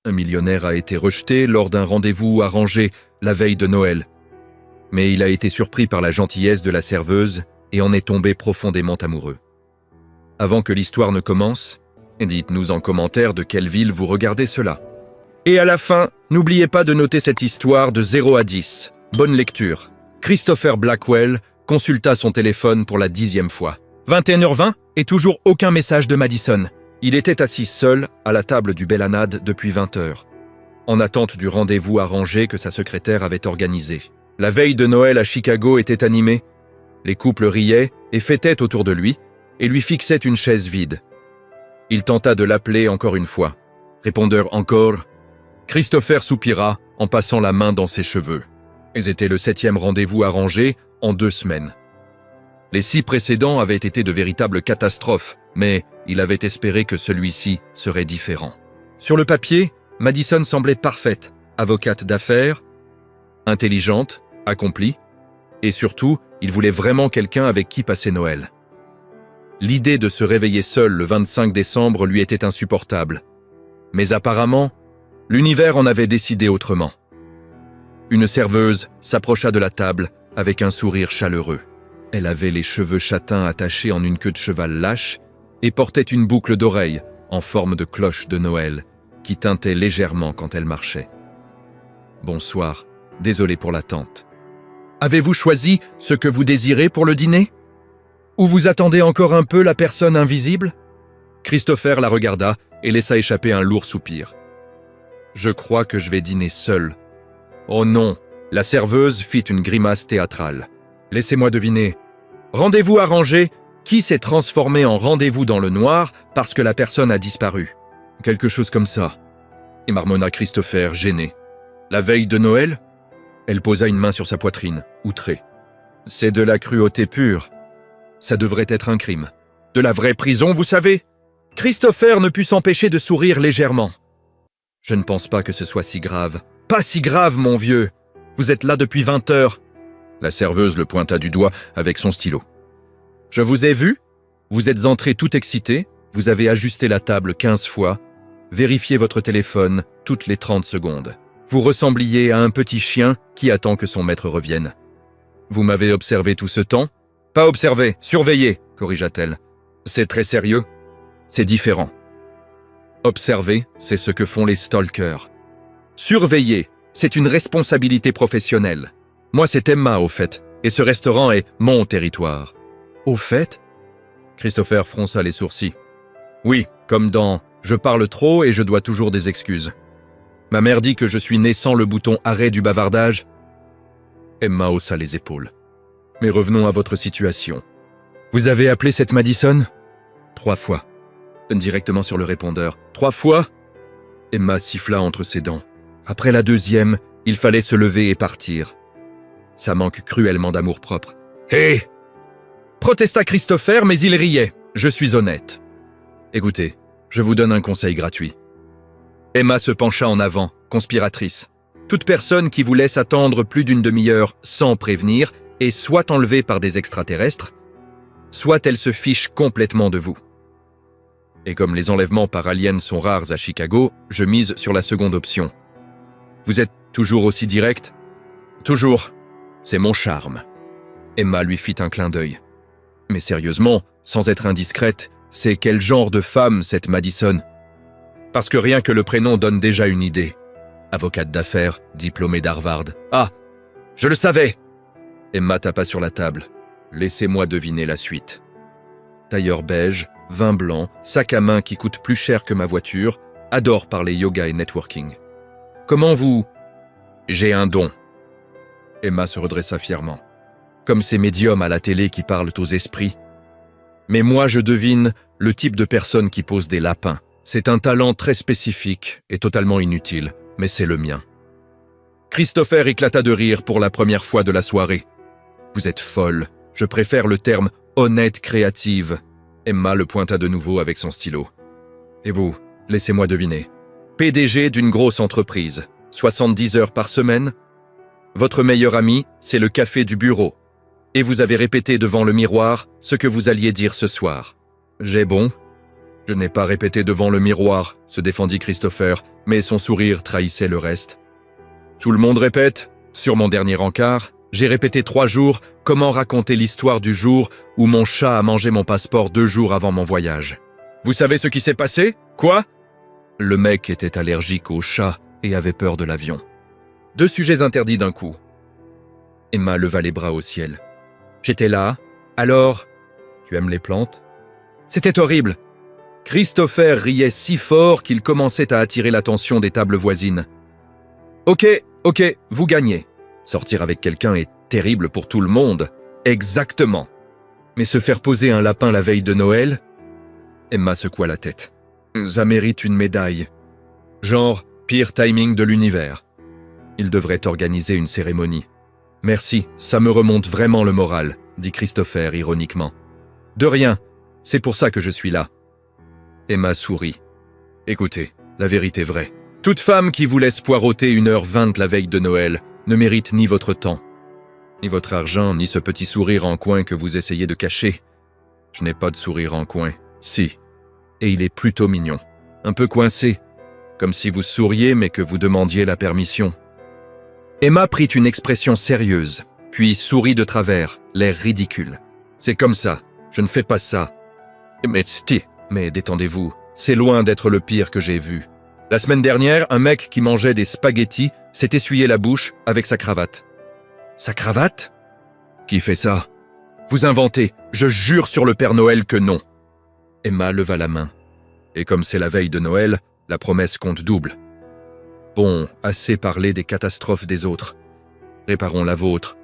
Un millionnaire a été rejeté lors d'un rendez-vous arrangé la veille de Noël. Mais il a été surpris par la gentillesse de la serveuse et en est tombé profondément amoureux. Avant que l'histoire ne commence, dites-nous en commentaire de quelle ville vous regardez cela. Et à la fin, n'oubliez pas de noter cette histoire de 0 à 10. Bonne lecture. Christopher Blackwell consulta son téléphone pour la 10e fois. 21h20 et toujours aucun message de Madison. Il était assis seul à la table du Bellanade depuis 20h, en attente du rendez-vous arrangé que sa secrétaire avait organisé. La veille de Noël à Chicago était animée. Les couples riaient et fêtaient autour de lui et lui fixaient une chaise vide. Il tenta de l'appeler encore une fois. Répondeur encore. Christopher soupira en passant la main dans ses cheveux. C'était le 7e rendez-vous arrangé en 2 semaines. Les 6 précédents avaient été de véritables catastrophes, mais il avait espéré que celui-ci serait différent. Sur le papier, Madison semblait parfaite, avocate d'affaires, intelligente, accomplie, et surtout, il voulait vraiment quelqu'un avec qui passer Noël. L'idée de se réveiller seul le 25 décembre lui était insupportable. Mais apparemment, l'univers en avait décidé autrement. Une serveuse s'approcha de la table avec un sourire chaleureux. Elle avait les cheveux châtains attachés en une queue de cheval lâche et portait une boucle d'oreille en forme de cloche de Noël qui tintait légèrement quand elle marchait. « Bonsoir, désolé pour l'attente. Avez-vous choisi ce que vous désirez pour le dîner? Ou vous attendez encore un peu la personne invisible ?» Christopher la regarda et laissa échapper un lourd soupir. « Je crois que je vais dîner seul. »« Oh non !» La serveuse fit une grimace théâtrale. « Laissez-moi deviner. Rendez-vous arrangé, qui s'est transformé en rendez-vous dans le noir parce que la personne a disparu? » Quelque chose comme ça. Et marmonna Christopher, gêné. « La veille de Noël ?» Elle posa une main sur sa poitrine, outrée. « C'est de la cruauté pure. Ça devrait être un crime. De la vraie prison, vous savez ?» Christopher ne put s'empêcher de sourire légèrement. « Je ne pense pas que ce soit si grave. »« Pas si grave, mon vieux. Vous êtes là depuis 20 heures. » La serveuse le pointa du doigt avec son stylo. « Je vous ai vu. Vous êtes entré tout excité. Vous avez ajusté la table 15 fois. Vérifiez votre téléphone toutes les 30 secondes. Vous ressembliez à un petit chien qui attend que son maître revienne. Vous m'avez observé tout ce temps? »« Pas observé, surveillé, corrigea-t-elle. C'est très sérieux. C'est différent. Observer, c'est ce que font les stalkers. Surveiller, c'est une responsabilité professionnelle. Moi, c'est Emma, au fait, et ce restaurant est mon territoire. » « Au fait ?» Christopher fronça les sourcils. « Oui, comme dans « je parle trop et je dois toujours des excuses ». Ma mère dit que je suis né sans le bouton arrêt du bavardage. » Emma haussa les épaules. « Mais revenons à votre situation. Vous avez appelé cette Madison ? » 3 fois. Directement sur le répondeur. « 3 fois ?» Emma siffla entre ses dents. Après la 2e, il fallait se lever et partir. Ça manque cruellement d'amour-propre. « Hé !» protesta Christopher, mais il riait. « Je suis honnête. Écoutez, je vous donne un conseil gratuit. » Emma se pencha en avant, conspiratrice. Toute personne qui vous laisse attendre plus d'une demi-heure sans prévenir est soit enlevée par des extraterrestres, soit elle se fiche complètement de vous. Et comme les enlèvements par aliens sont rares à Chicago, je mise sur la seconde option. Vous êtes toujours aussi direct ? Toujours. C'est mon charme. Emma lui fit un clin d'œil. Mais sérieusement, sans être indiscrète, c'est quel genre de femme cette Madison ? Parce que rien que le prénom donne déjà une idée. Avocate d'affaires, diplômée d'Harvard. Ah, je le savais ! Emma tapa sur la table. Laissez-moi deviner la suite. Tailleur beige, vin blanc, sac à main qui coûte plus cher que ma voiture, adore parler yoga et networking. Comment vous... J'ai un don. Emma se redressa fièrement. Comme ces médiums à la télé qui parlent aux esprits. Mais moi je devine le type de personne qui pose des lapins. C'est un talent très spécifique et totalement inutile, mais c'est le mien. Christopher éclata de rire pour la première fois de la soirée. Vous êtes folle, je préfère le terme honnête créative. Emma le pointa de nouveau avec son stylo. Et vous, laissez-moi deviner. PDG d'une grosse entreprise, 70 heures par semaine. Votre meilleur ami, c'est le café du bureau. Et vous avez répété devant le miroir ce que vous alliez dire ce soir. J'ai bon. Je n'ai pas répété devant le miroir, se défendit Christopher, mais son sourire trahissait le reste. Tout le monde répète, sur mon dernier encart, j'ai répété 3 jours comment raconter l'histoire du jour où mon chat a mangé mon passeport 2 jours avant mon voyage. Vous savez ce qui s'est passé? Quoi? Le mec était allergique au chat et avait peur de l'avion. 2 sujets interdits d'un coup. Emma leva les bras au ciel. J'étais là. Alors, tu aimes les plantes? C'était horrible. Christopher riait si fort qu'il commençait à attirer l'attention des tables voisines. Ok, vous gagnez. Sortir avec quelqu'un est terrible pour tout le monde. Exactement. Mais se faire poser un lapin la veille de Noël? Emma secoua la tête. Ça mérite une médaille. Genre, pire timing de l'univers. Il devrait organiser une cérémonie. Merci, ça me remonte vraiment le moral, dit Christopher ironiquement. De rien, c'est pour ça que je suis là. Emma sourit. Écoutez, la vérité est vraie. Toute femme qui vous laisse poireauter 1h20 la veille de Noël ne mérite ni votre temps, ni votre argent, ni ce petit sourire en coin que vous essayez de cacher. Je n'ai pas de sourire en coin, si. Et il est plutôt mignon. Un peu coincé, comme si vous souriez mais que vous demandiez la permission. Emma prit une expression sérieuse, puis sourit de travers, l'air ridicule. C'est comme ça, je ne fais pas ça. Mais détendez-vous, c'est loin d'être le pire que j'ai vu. La semaine dernière, un mec qui mangeait des spaghettis s'est essuyé la bouche avec sa cravate. Sa cravate? Qui fait ça? Vous inventez, je jure sur le Père Noël que non. Emma leva la main. Et comme c'est la veille de Noël, la promesse compte double. Bon, assez parlé des catastrophes des autres. Réparons la vôtre.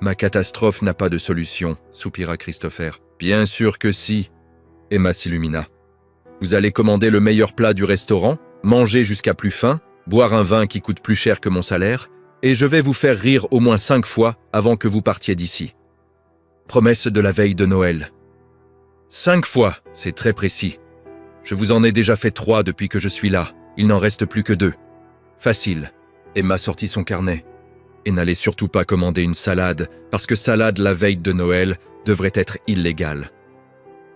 Ma catastrophe n'a pas de solution, soupira Christopher. Bien sûr que si. Emma s'illumina. Vous allez commander le meilleur plat du restaurant, manger jusqu'à plus faim, boire un vin qui coûte plus cher que mon salaire, et je vais vous faire rire au moins 5 fois avant que vous partiez d'ici. Promesse de la veille de Noël. 5 fois, c'est très précis. Je vous en ai déjà fait 3 depuis que je suis là. Il n'en reste plus que 2. Facile. Emma sortit son carnet. Et n'allez surtout pas commander une salade, parce que salade la veille de Noël devrait être illégale.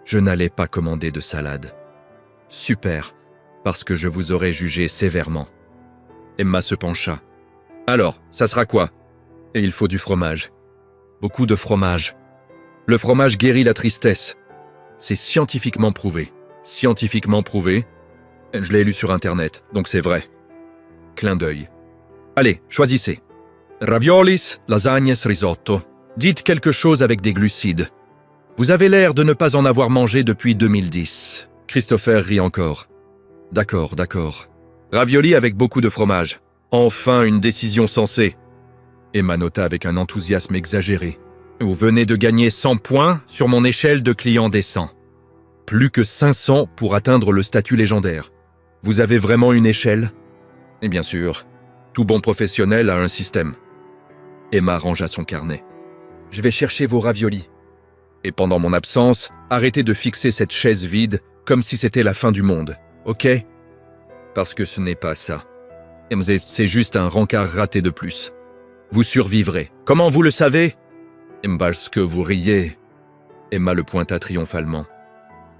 Je n'allais pas commander de salade. Super, parce que je vous aurais jugé sévèrement. Emma se pencha. Alors, ça sera quoi? Et il faut du fromage. Beaucoup de fromage. Le fromage guérit la tristesse. C'est scientifiquement prouvé. Scientifiquement prouvé. Je l'ai lu sur Internet, donc c'est vrai. Clin d'œil. Allez, choisissez. Raviolis, lasagnes, risotto. Dites quelque chose avec des glucides. Vous avez l'air de ne pas en avoir mangé depuis 2010. Christopher rit encore. D'accord. Ravioli avec beaucoup de fromage. Enfin une décision sensée. Emma nota avec un enthousiasme exagéré. Vous venez de gagner 100 points sur mon échelle de client décent. Plus que 500 pour atteindre le statut légendaire. Vous avez vraiment une échelle? Et bien sûr, tout bon professionnel a un système. Emma rangea son carnet. Je vais chercher vos raviolis. Et pendant mon absence, arrêtez de fixer cette chaise vide comme si c'était la fin du monde, ok? Parce que ce n'est pas ça. C'est juste un rencard raté de plus. Vous survivrez. Comment vous le savez? Parce que vous riez. Emma le pointa triomphalement.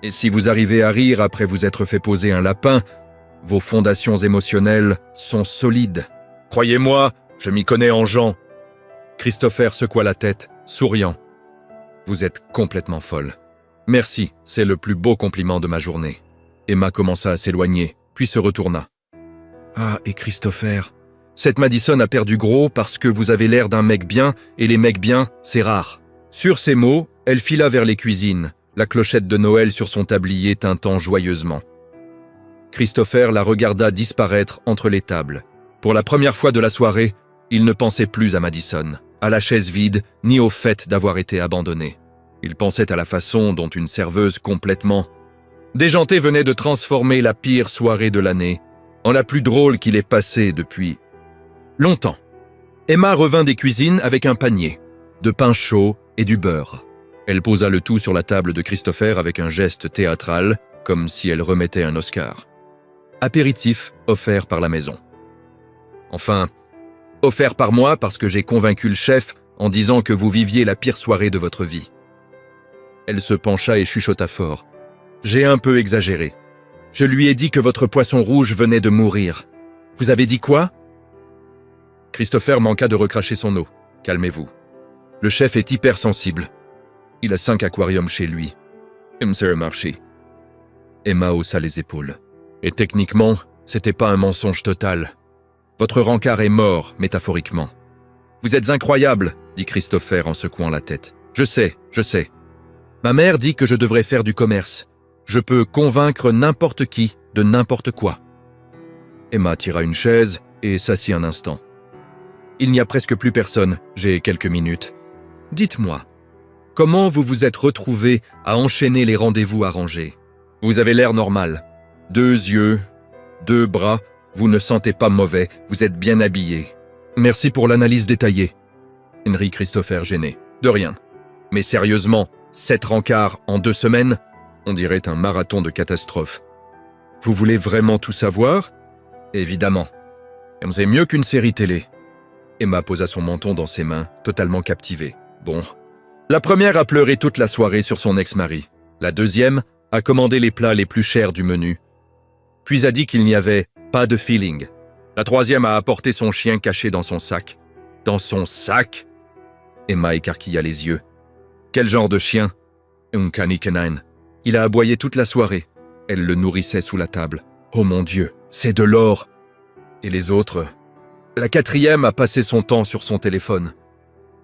Et si vous arrivez à rire après vous être fait poser un lapin, vos fondations émotionnelles sont solides. Croyez-moi, je m'y connais en gens. Christopher secoua la tête, souriant. Vous êtes complètement folle. Merci, c'est le plus beau compliment de ma journée. Emma commença à s'éloigner, puis se retourna. Ah, et Christopher, cette Madison a perdu gros parce que vous avez l'air d'un mec bien, et les mecs bien, c'est rare. Sur ces mots, elle fila vers les cuisines, la clochette de Noël sur son tablier tintant joyeusement. Christopher la regarda disparaître entre les tables. Pour la première fois de la soirée, il ne pensait plus à Madison, à la chaise vide, ni au fait d'avoir été abandonné. Il pensait à la façon dont une serveuse complètement déjantée venait de transformer la pire soirée de l'année en la plus drôle qu'il ait passée depuis longtemps. Emma revint des cuisines avec un panier, de pain chaud et du beurre. Elle posa le tout sur la table de Christopher avec un geste théâtral, comme si elle remettait un Oscar. Apéritif offert par la maison. Enfin, offert par moi parce que j'ai convaincu le chef en disant que vous viviez la pire soirée de votre vie. Elle se pencha et chuchota fort. J'ai un peu exagéré. Je lui ai dit que votre poisson rouge venait de mourir. Vous avez dit quoi? Christopher manqua de recracher son eau. Calmez-vous. Le chef est hypersensible. Il a 5 aquariums chez lui. C'est un marché. Emma haussa les épaules. Et techniquement, c'était pas un mensonge total. Votre rencard est mort, métaphoriquement. Vous êtes incroyable, dit Christopher en secouant la tête. Je sais. Ma mère dit que je devrais faire du commerce. Je peux convaincre n'importe qui de n'importe quoi. Emma tira une chaise et s'assit un instant. Il n'y a presque plus personne, j'ai quelques minutes. Dites-moi, comment vous vous êtes retrouvé à enchaîner les rendez-vous arrangés? Vous avez l'air normal. 2 yeux, 2 bras, vous ne sentez pas mauvais, vous êtes bien habillé. Merci pour l'analyse détaillée. Henry Christopher gêné. De rien. Mais sérieusement, 7 rencarts en 2 semaines? On dirait un marathon de catastrophe. Vous voulez vraiment tout savoir? Évidemment. C'est mieux qu'une série télé. Emma posa son menton dans ses mains, totalement captivée. Bon. La première a pleuré toute la soirée sur son ex-mari. La deuxième a commandé les plats les plus chers du menu. Puis a dit qu'il n'y avait pas de feeling. La troisième a apporté son chien caché dans son sac. Dans son sac? Emma écarquilla les yeux. Quel genre de chien? Un canine. Il a aboyé toute la soirée. Elle le nourrissait sous la table. Oh mon Dieu, c'est de l'or! Et les autres? La quatrième a passé son temps sur son téléphone.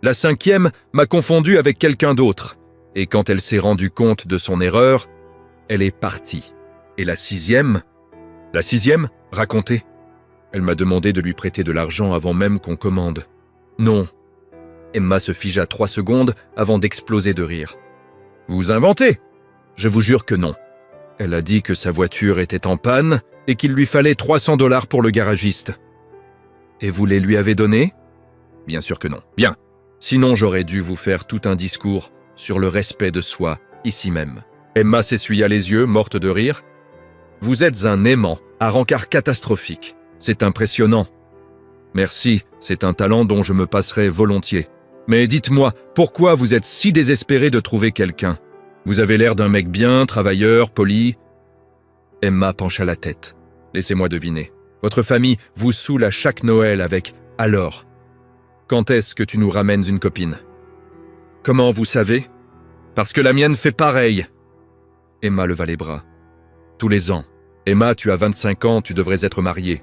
La cinquième m'a confondu avec quelqu'un d'autre. Et quand elle s'est rendue compte de son erreur, elle est partie. Et la sixième? La sixième? Racontez. Elle m'a demandé de lui prêter de l'argent avant même qu'on commande. Non. Emma se figea 3 secondes avant d'exploser de rire. Vous inventez? Je vous jure que non. Elle a dit que sa voiture était en panne et qu'il lui fallait 300 $ pour le garagiste. Et vous les lui avez donnés? Bien sûr que non. Bien. Sinon j'aurais dû vous faire tout un discours sur le respect de soi, ici même. Emma s'essuya les yeux, morte de rire. Vous êtes un aimant, à rencard catastrophique. C'est impressionnant. Merci, c'est un talent dont je me passerai volontiers. Mais dites-moi, pourquoi vous êtes si désespéré de trouver quelqu'un? Vous avez l'air d'un mec bien, travailleur, poli. Emma pencha la tête. Laissez-moi deviner. Votre famille vous saoule à chaque Noël avec « Alors, quand est-ce que tu nous ramènes une copine ?» Comment vous savez? Parce que la mienne fait pareil. Emma leva les bras. Tous les ans. Emma, tu as 25 ans, tu devrais être mariée.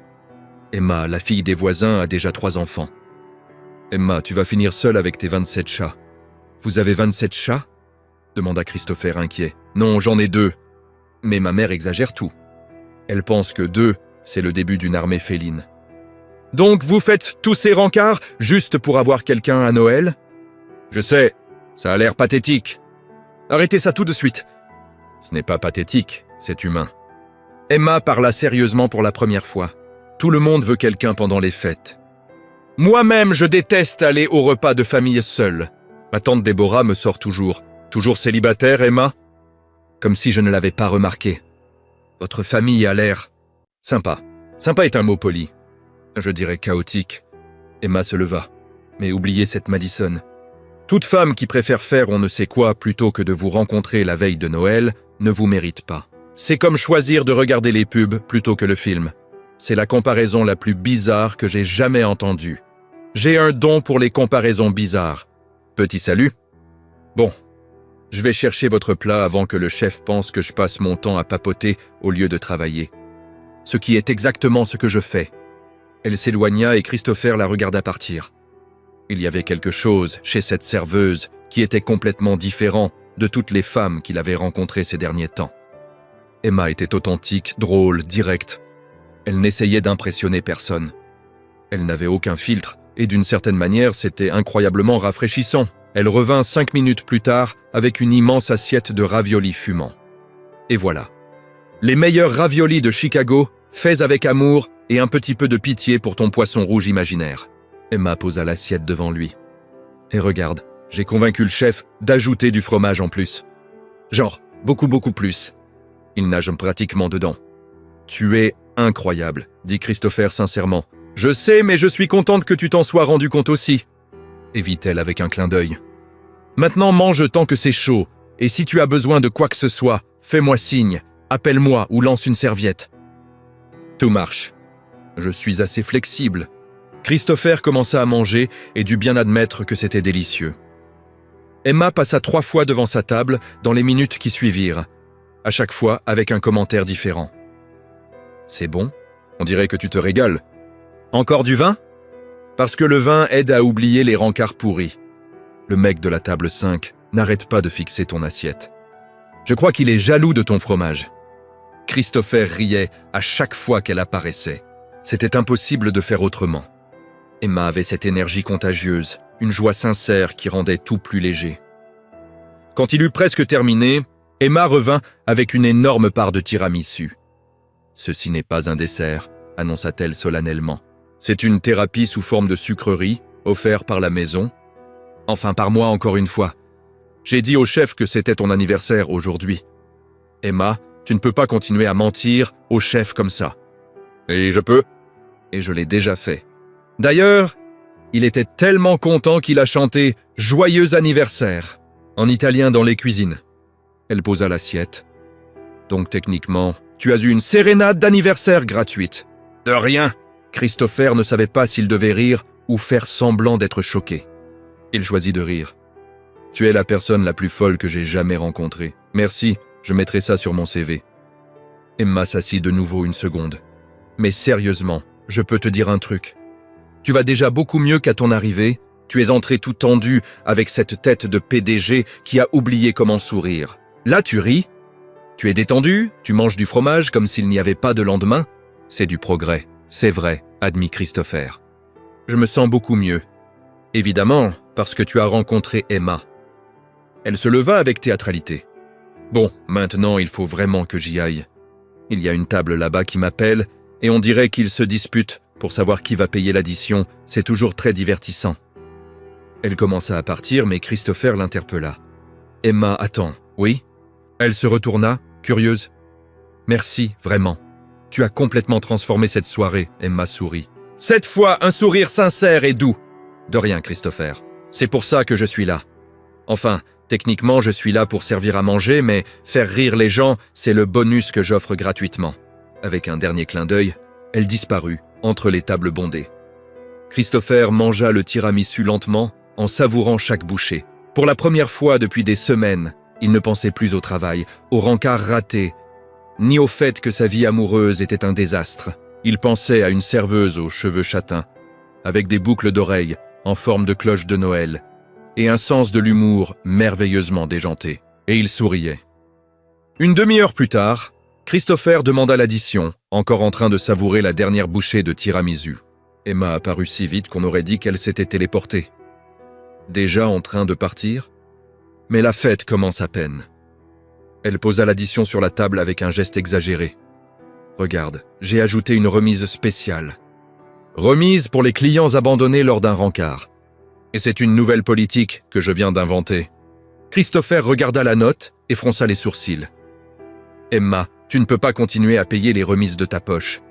Emma, la fille des voisins, a déjà 3 enfants. Emma, tu vas finir seule avec tes 27 chats. Vous avez 27 chats? Demanda Christopher inquiet. Non, j'en ai 2. Mais ma mère exagère tout. Elle pense que 2, c'est le début d'une armée féline. Donc vous faites tous ces rencarts juste pour avoir quelqu'un à Noël? Je sais, ça a l'air pathétique. Arrêtez ça tout de suite. Ce n'est pas pathétique, c'est humain. Emma parla sérieusement pour la première fois. Tout le monde veut quelqu'un pendant les fêtes. Moi-même, je déteste aller au repas de famille seule. Ma tante Déborah me sort toujours. Toujours célibataire, Emma? Comme si je ne l'avais pas remarqué. Votre famille a l'air sympa. Sympa est un mot poli. Je dirais chaotique. Emma se leva. Mais oubliez cette Madison. Toute femme qui préfère faire on ne sait quoi plutôt que de vous rencontrer la veille de Noël ne vous mérite pas. C'est comme choisir de regarder les pubs plutôt que le film. C'est la comparaison la plus bizarre que j'ai jamais entendue. J'ai un don pour les comparaisons bizarres. Petit salut. Bon, je vais chercher votre plat avant que le chef pense que je passe mon temps à papoter au lieu de travailler. Ce qui est exactement ce que je fais. Elle s'éloigna et Christopher la regarda partir. Il y avait quelque chose chez cette serveuse qui était complètement différent de toutes les femmes qu'il avait rencontrées ces derniers temps. Emma était authentique, drôle, directe. Elle n'essayait d'impressionner personne. Elle n'avait aucun filtre, et d'une certaine manière, c'était incroyablement rafraîchissant. Elle revint 5 minutes plus tard avec une immense assiette de raviolis fumants. Et voilà. Les meilleurs raviolis de Chicago, faits avec amour et un petit peu de pitié pour ton poisson rouge imaginaire. Emma posa l'assiette devant lui. Et regarde, j'ai convaincu le chef d'ajouter du fromage en plus. Genre, beaucoup plus. Il nage pratiquement dedans. Tu es incroyable, dit Christopher sincèrement. Je sais, mais je suis contente que tu t'en sois rendu compte aussi. Évite-t-elle avec un clin d'œil. Maintenant mange tant que c'est chaud, et si tu as besoin de quoi que ce soit, fais-moi signe, appelle-moi ou lance une serviette. Tout marche. Je suis assez flexible. » Christopher commença à manger et dut bien admettre que c'était délicieux. Emma passa 3 fois devant sa table dans les minutes qui suivirent, à chaque fois avec un commentaire différent. « C'est bon, on dirait que tu te régales. Encore du vin ? Parce que le vin aide à oublier les rencarts pourris. Le mec de la table 5 n'arrête pas de fixer ton assiette. Je crois qu'il est jaloux de ton fromage. » Christopher riait à chaque fois qu'elle apparaissait. C'était impossible de faire autrement. Emma avait cette énergie contagieuse, une joie sincère qui rendait tout plus léger. Quand il eut presque terminé, Emma revint avec une énorme part de tiramisu. « Ceci n'est pas un dessert », annonça-t-elle solennellement. « C'est une thérapie sous forme de sucrerie, offerte par la maison. Enfin, par moi encore une fois. J'ai dit au chef que c'était ton anniversaire aujourd'hui. Emma, tu ne peux pas continuer à mentir au chef comme ça. » « Et je peux ?» ?»« Et je l'ai déjà fait. D'ailleurs, il était tellement content qu'il a chanté « Joyeux anniversaire » en italien dans les cuisines. Elle posa l'assiette. « Donc techniquement, tu as eu une sérénade d'anniversaire gratuite. »« De rien !» Christopher ne savait pas s'il devait rire ou faire semblant d'être choqué. Il choisit de rire. « Tu es la personne la plus folle que j'ai jamais rencontrée. Merci, je mettrai ça sur mon CV. » Emma s'assit de nouveau une seconde. « Mais sérieusement, je peux te dire un truc. Tu vas déjà beaucoup mieux qu'à ton arrivée. Tu es entré tout tendu avec cette tête de PDG qui a oublié comment sourire. Là, tu ris. Tu es détendu, tu manges du fromage comme s'il n'y avait pas de lendemain. C'est du progrès, c'est vrai, admit Christopher. Je me sens beaucoup mieux. Évidemment, parce que tu as rencontré Emma. Elle se leva avec théâtralité. Bon, maintenant, il faut vraiment que j'y aille. Il y a une table là-bas qui m'appelle et on dirait qu'ils se disputent pour savoir qui va payer l'addition. C'est toujours très divertissant. Elle commença à partir, mais Christopher l'interpella. « Emma, attends, oui ?» Elle se retourna, curieuse. « Merci, vraiment. Tu as complètement transformé cette soirée, » Emma sourit. « Cette fois, un sourire sincère et doux. » « De rien, Christopher. C'est pour ça que je suis là. Enfin, techniquement, je suis là pour servir à manger, mais faire rire les gens, c'est le bonus que j'offre gratuitement. » Avec un dernier clin d'œil, elle disparut entre les tables bondées. Christopher mangea le tiramisu lentement, en savourant chaque bouchée. Pour la première fois depuis des semaines, il ne pensait plus au travail, aux rencarts ratés, ni au fait que sa vie amoureuse était un désastre. Il pensait à une serveuse aux cheveux châtains, avec des boucles d'oreilles en forme de cloche de Noël, et un sens de l'humour merveilleusement déjanté. Et il souriait. Une demi-heure plus tard, Christopher demanda l'addition, encore en train de savourer la dernière bouchée de tiramisu. Emma apparut si vite qu'on aurait dit qu'elle s'était téléportée. Déjà en train de partir ? Mais la fête commence à peine. Elle posa l'addition sur la table avec un geste exagéré. « Regarde, j'ai ajouté une remise spéciale. Remise pour les clients abandonnés lors d'un rencard. Et c'est une nouvelle politique que je viens d'inventer. » Christopher regarda la note et fronça les sourcils. « Emma, tu ne peux pas continuer à payer les remises de ta poche. »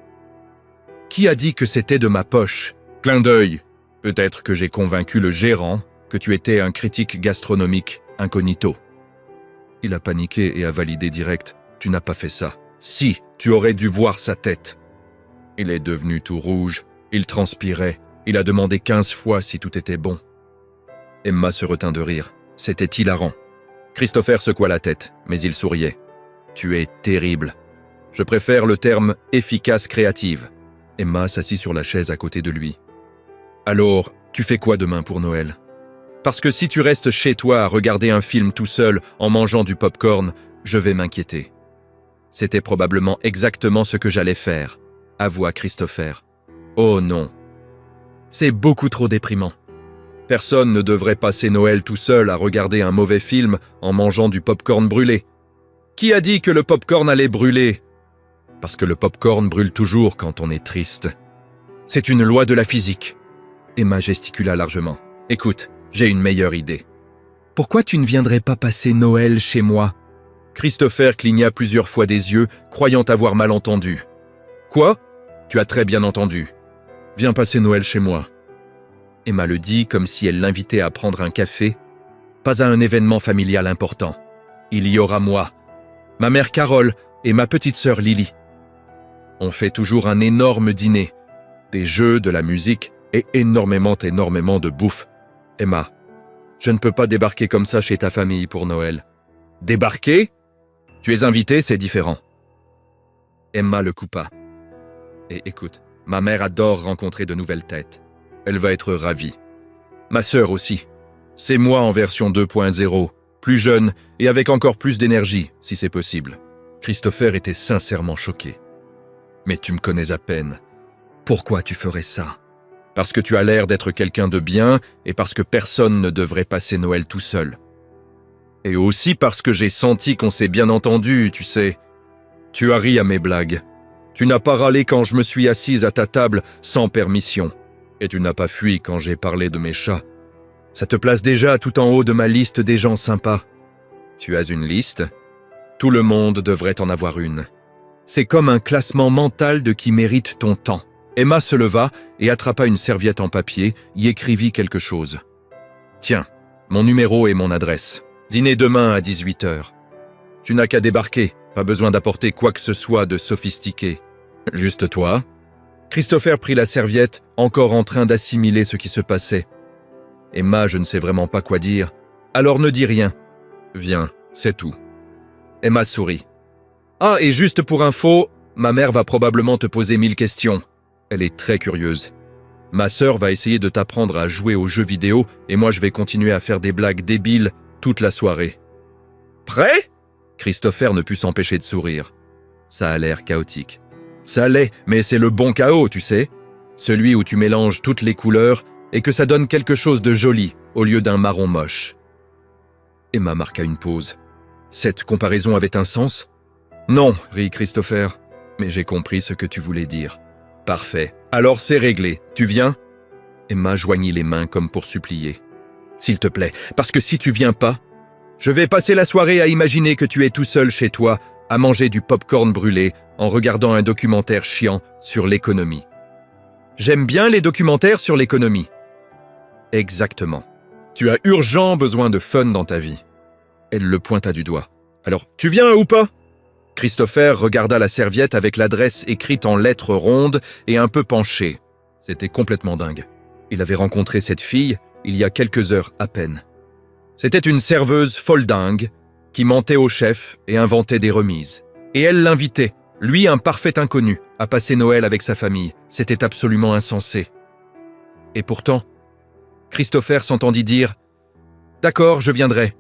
« Qui a dit que c'était de ma poche ? Clin d'œil. Peut-être que j'ai convaincu le gérant que tu étais un critique gastronomique incognito. » Il a paniqué et a validé direct. « Tu n'as pas fait ça. Si, tu aurais dû voir sa tête. » Il est devenu tout rouge, il transpirait, il a demandé 15 fois si tout était bon. Emma se retint de rire. C'était hilarant. Christopher secoua la tête, mais il souriait. « Tu es terrible. Je préfère le terme « efficace créative ». Emma s'assit sur la chaise à côté de lui. « Alors, tu fais quoi demain pour Noël ? Parce que si tu restes chez toi à regarder un film tout seul en mangeant du popcorn, je vais m'inquiéter. » C'était probablement exactement ce que j'allais faire, avoua Christopher. « Oh non. C'est beaucoup trop déprimant. Personne ne devrait passer Noël tout seul à regarder un mauvais film en mangeant du popcorn brûlé. Qui a dit que le popcorn allait brûler ? Parce que le popcorn brûle toujours quand on est triste. C'est une loi de la physique. » Emma gesticula largement. « Écoute, j'ai une meilleure idée. Pourquoi tu ne viendrais pas passer Noël chez moi ?» Christopher cligna plusieurs fois des yeux, croyant avoir mal entendu. « Quoi ? Tu as très bien entendu. Viens passer Noël chez moi. » Emma le dit comme si elle l'invitait à prendre un café. Pas à un événement familial important. Il y aura moi, ma mère Carole et ma petite sœur Lily. On fait toujours un énorme dîner, des jeux, de la musique et énormément de bouffe. Emma, je ne peux pas débarquer comme ça chez ta famille pour Noël. Débarquer? Tu es invité, c'est différent. Emma le coupa. Et écoute, ma mère adore rencontrer de nouvelles têtes. Elle va être ravie. Ma sœur aussi. C'est moi en version 2.0, plus jeune et avec encore plus d'énergie, si c'est possible. Christopher était sincèrement choqué. Mais tu me connais à peine. Pourquoi tu ferais ça? Parce que tu as l'air d'être quelqu'un de bien et parce que personne ne devrait passer Noël tout seul. Et aussi parce que j'ai senti qu'on s'est bien entendu, tu sais. Tu as ri à mes blagues. Tu n'as pas râlé quand je me suis assise à ta table sans permission. Et tu n'as pas fui quand j'ai parlé de mes chats. Ça te place déjà tout en haut de ma liste des gens sympas. Tu as une liste? Tout le monde devrait en avoir une. C'est comme un classement mental de qui mérite ton temps. Emma se leva et attrapa une serviette en papier, y écrivit quelque chose. Tiens, mon numéro et mon adresse. Dîner demain à 18h. Tu n'as qu'à débarquer, pas besoin d'apporter quoi que ce soit de sophistiqué. Juste toi. Christopher prit la serviette, encore en train d'assimiler ce qui se passait. Emma, je ne sais vraiment pas quoi dire. Alors ne dis rien. Viens, c'est tout. Emma sourit. Ah, et juste pour info, ma mère va probablement te poser 1000 questions. Elle est très curieuse. Ma sœur va essayer de t'apprendre à jouer aux jeux vidéo et moi je vais continuer à faire des blagues débiles toute la soirée. Prêt? Christopher ne put s'empêcher de sourire. Ça a l'air chaotique. Ça l'est, mais c'est le bon chaos, tu sais. Celui où tu mélanges toutes les couleurs et que ça donne quelque chose de joli au lieu d'un marron moche. Emma marqua une pause. Cette comparaison avait un sens? Non, rit Christopher, mais j'ai compris ce que tu voulais dire. Parfait. Alors c'est réglé. Tu viens? Emma joignit les mains comme pour supplier. S'il te plaît, parce que si tu viens pas, je vais passer la soirée à imaginer que tu es tout seul chez toi, à manger du pop-corn brûlé en regardant un documentaire chiant sur l'économie. J'aime bien les documentaires sur l'économie. Exactement. Tu as urgent besoin de fun dans ta vie. Elle le pointa du doigt. Alors, tu viens ou pas? Christopher regarda la serviette avec l'adresse écrite en lettres rondes et un peu penchée. C'était complètement dingue. Il avait rencontré cette fille il y a quelques heures à peine. C'était une serveuse folle dingue qui mentait au chef et inventait des remises. Et elle l'invitait, lui un parfait inconnu, à passer Noël avec sa famille. C'était absolument insensé. Et pourtant, Christopher s'entendit dire « D'accord, je viendrai. »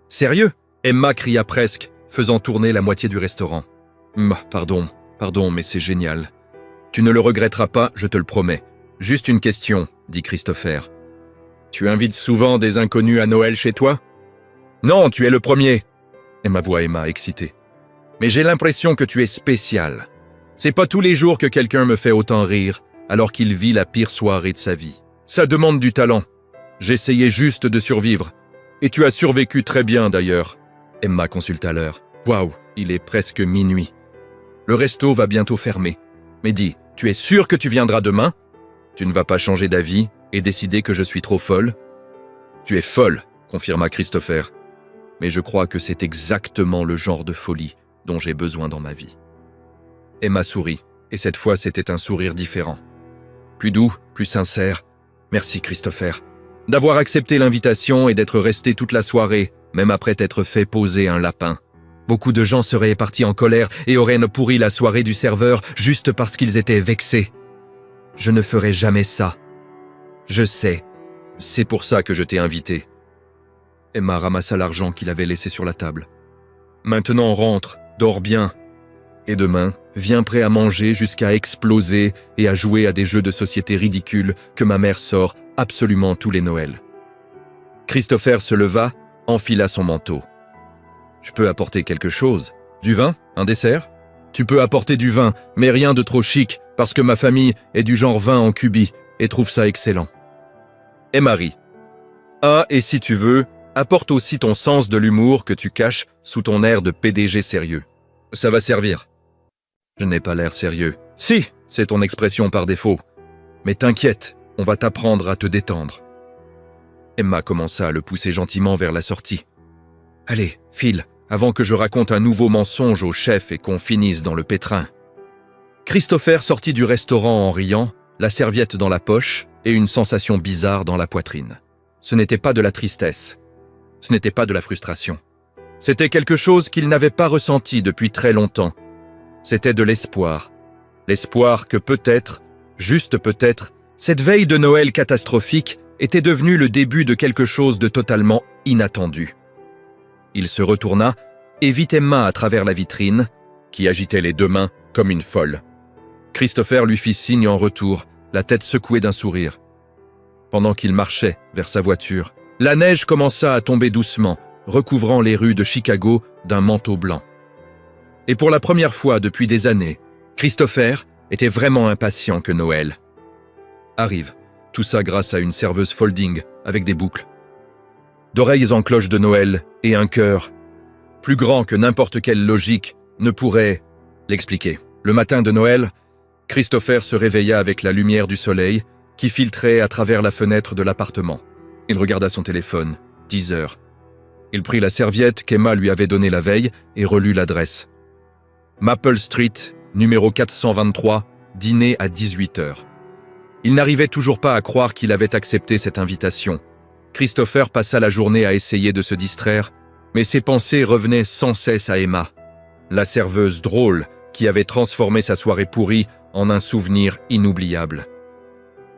Sérieux? Emma cria presque, faisant tourner la moitié du restaurant. « Pardon, mais c'est génial. Tu ne le regretteras pas, je te le promets. Juste une question, » dit Christopher. « Tu invites souvent des inconnus à Noël chez toi? »« Non, tu es le premier. » Emma voit Emma excitée. « Mais j'ai l'impression que tu es spécial. C'est pas tous les jours que quelqu'un me fait autant rire, alors qu'il vit la pire soirée de sa vie. Ça demande du talent. J'essayais juste de survivre. Et tu as survécu très bien d'ailleurs. » Emma consulta l'heure. « Waouh, il est presque minuit. Le resto va bientôt fermer. Mais dis, tu es sûr que tu viendras demain? Tu ne vas pas changer d'avis et décider que je suis trop folle? » « Tu es folle, » confirma Christopher. « Mais je crois que c'est exactement le genre de folie dont j'ai besoin dans ma vie. » Emma sourit, et cette fois c'était un sourire différent. Plus doux, plus sincère. « Merci Christopher, d'avoir accepté l'invitation et d'être resté toute la soirée, même après t'être fait poser un lapin. Beaucoup de gens seraient partis en colère et auraient pourri la soirée du serveur juste parce qu'ils étaient vexés. Je ne ferai jamais ça. Je sais. C'est pour ça que je t'ai invité. » Emma ramassa l'argent qu'il avait laissé sur la table. « Maintenant rentre, dors bien. Et demain, viens prêt à manger jusqu'à exploser et à jouer à des jeux de société ridicules que ma mère sort absolument tous les Noëls. » Christopher se leva, enfila son manteau. « Je peux apporter quelque chose? Du vin? Un dessert? »« Tu peux apporter du vin, mais rien de trop chic, parce que ma famille est du genre vin en cubi et trouve ça excellent. » Emma rit. « Ah, et si tu veux, apporte aussi ton sens de l'humour que tu caches sous ton air de PDG sérieux. Ça va servir. » « Je n'ai pas l'air sérieux. »« Si, c'est ton expression par défaut. Mais t'inquiète, on va t'apprendre à te détendre. » Emma commença à le pousser gentiment vers la sortie. « Allez, file, avant que je raconte un nouveau mensonge au chef et qu'on finisse dans le pétrin. » Christopher sortit du restaurant en riant la serviette dans la poche et une sensation bizarre dans la poitrine. Ce n'était pas de la tristesse. Ce n'était pas de la frustration. C'était quelque chose qu'il n'avait pas ressenti depuis très longtemps. C'était de l'espoir. L'espoir que peut-être, juste peut-être, cette veille de Noël catastrophique était devenue le début de quelque chose de totalement inattendu. Il se retourna et vit Emma à travers la vitrine, qui agitait les deux mains comme une folle. Christopher lui fit signe en retour, la tête secouée d'un sourire. Pendant qu'il marchait vers sa voiture, la neige commença à tomber doucement, recouvrant les rues de Chicago d'un manteau blanc. Et pour la première fois depuis des années, Christopher était vraiment impatient que Noël arrive. Tout ça grâce à une serveuse folding avec des boucles, d'oreilles en cloche de Noël et un cœur plus grand que n'importe quelle logique ne pourrait l'expliquer. Le matin de Noël, Christopher se réveilla avec la lumière du soleil qui filtrait à travers la fenêtre de l'appartement. Il regarda son téléphone, 10 heures. Il prit la serviette qu'Emma lui avait donnée la veille et relut l'adresse. Maple Street, numéro 423, dîner à 18 heures. Il n'arrivait toujours pas à croire qu'il avait accepté cette invitation. Christopher passa la journée à essayer de se distraire, mais ses pensées revenaient sans cesse à Emma, la serveuse drôle qui avait transformé sa soirée pourrie en un souvenir inoubliable.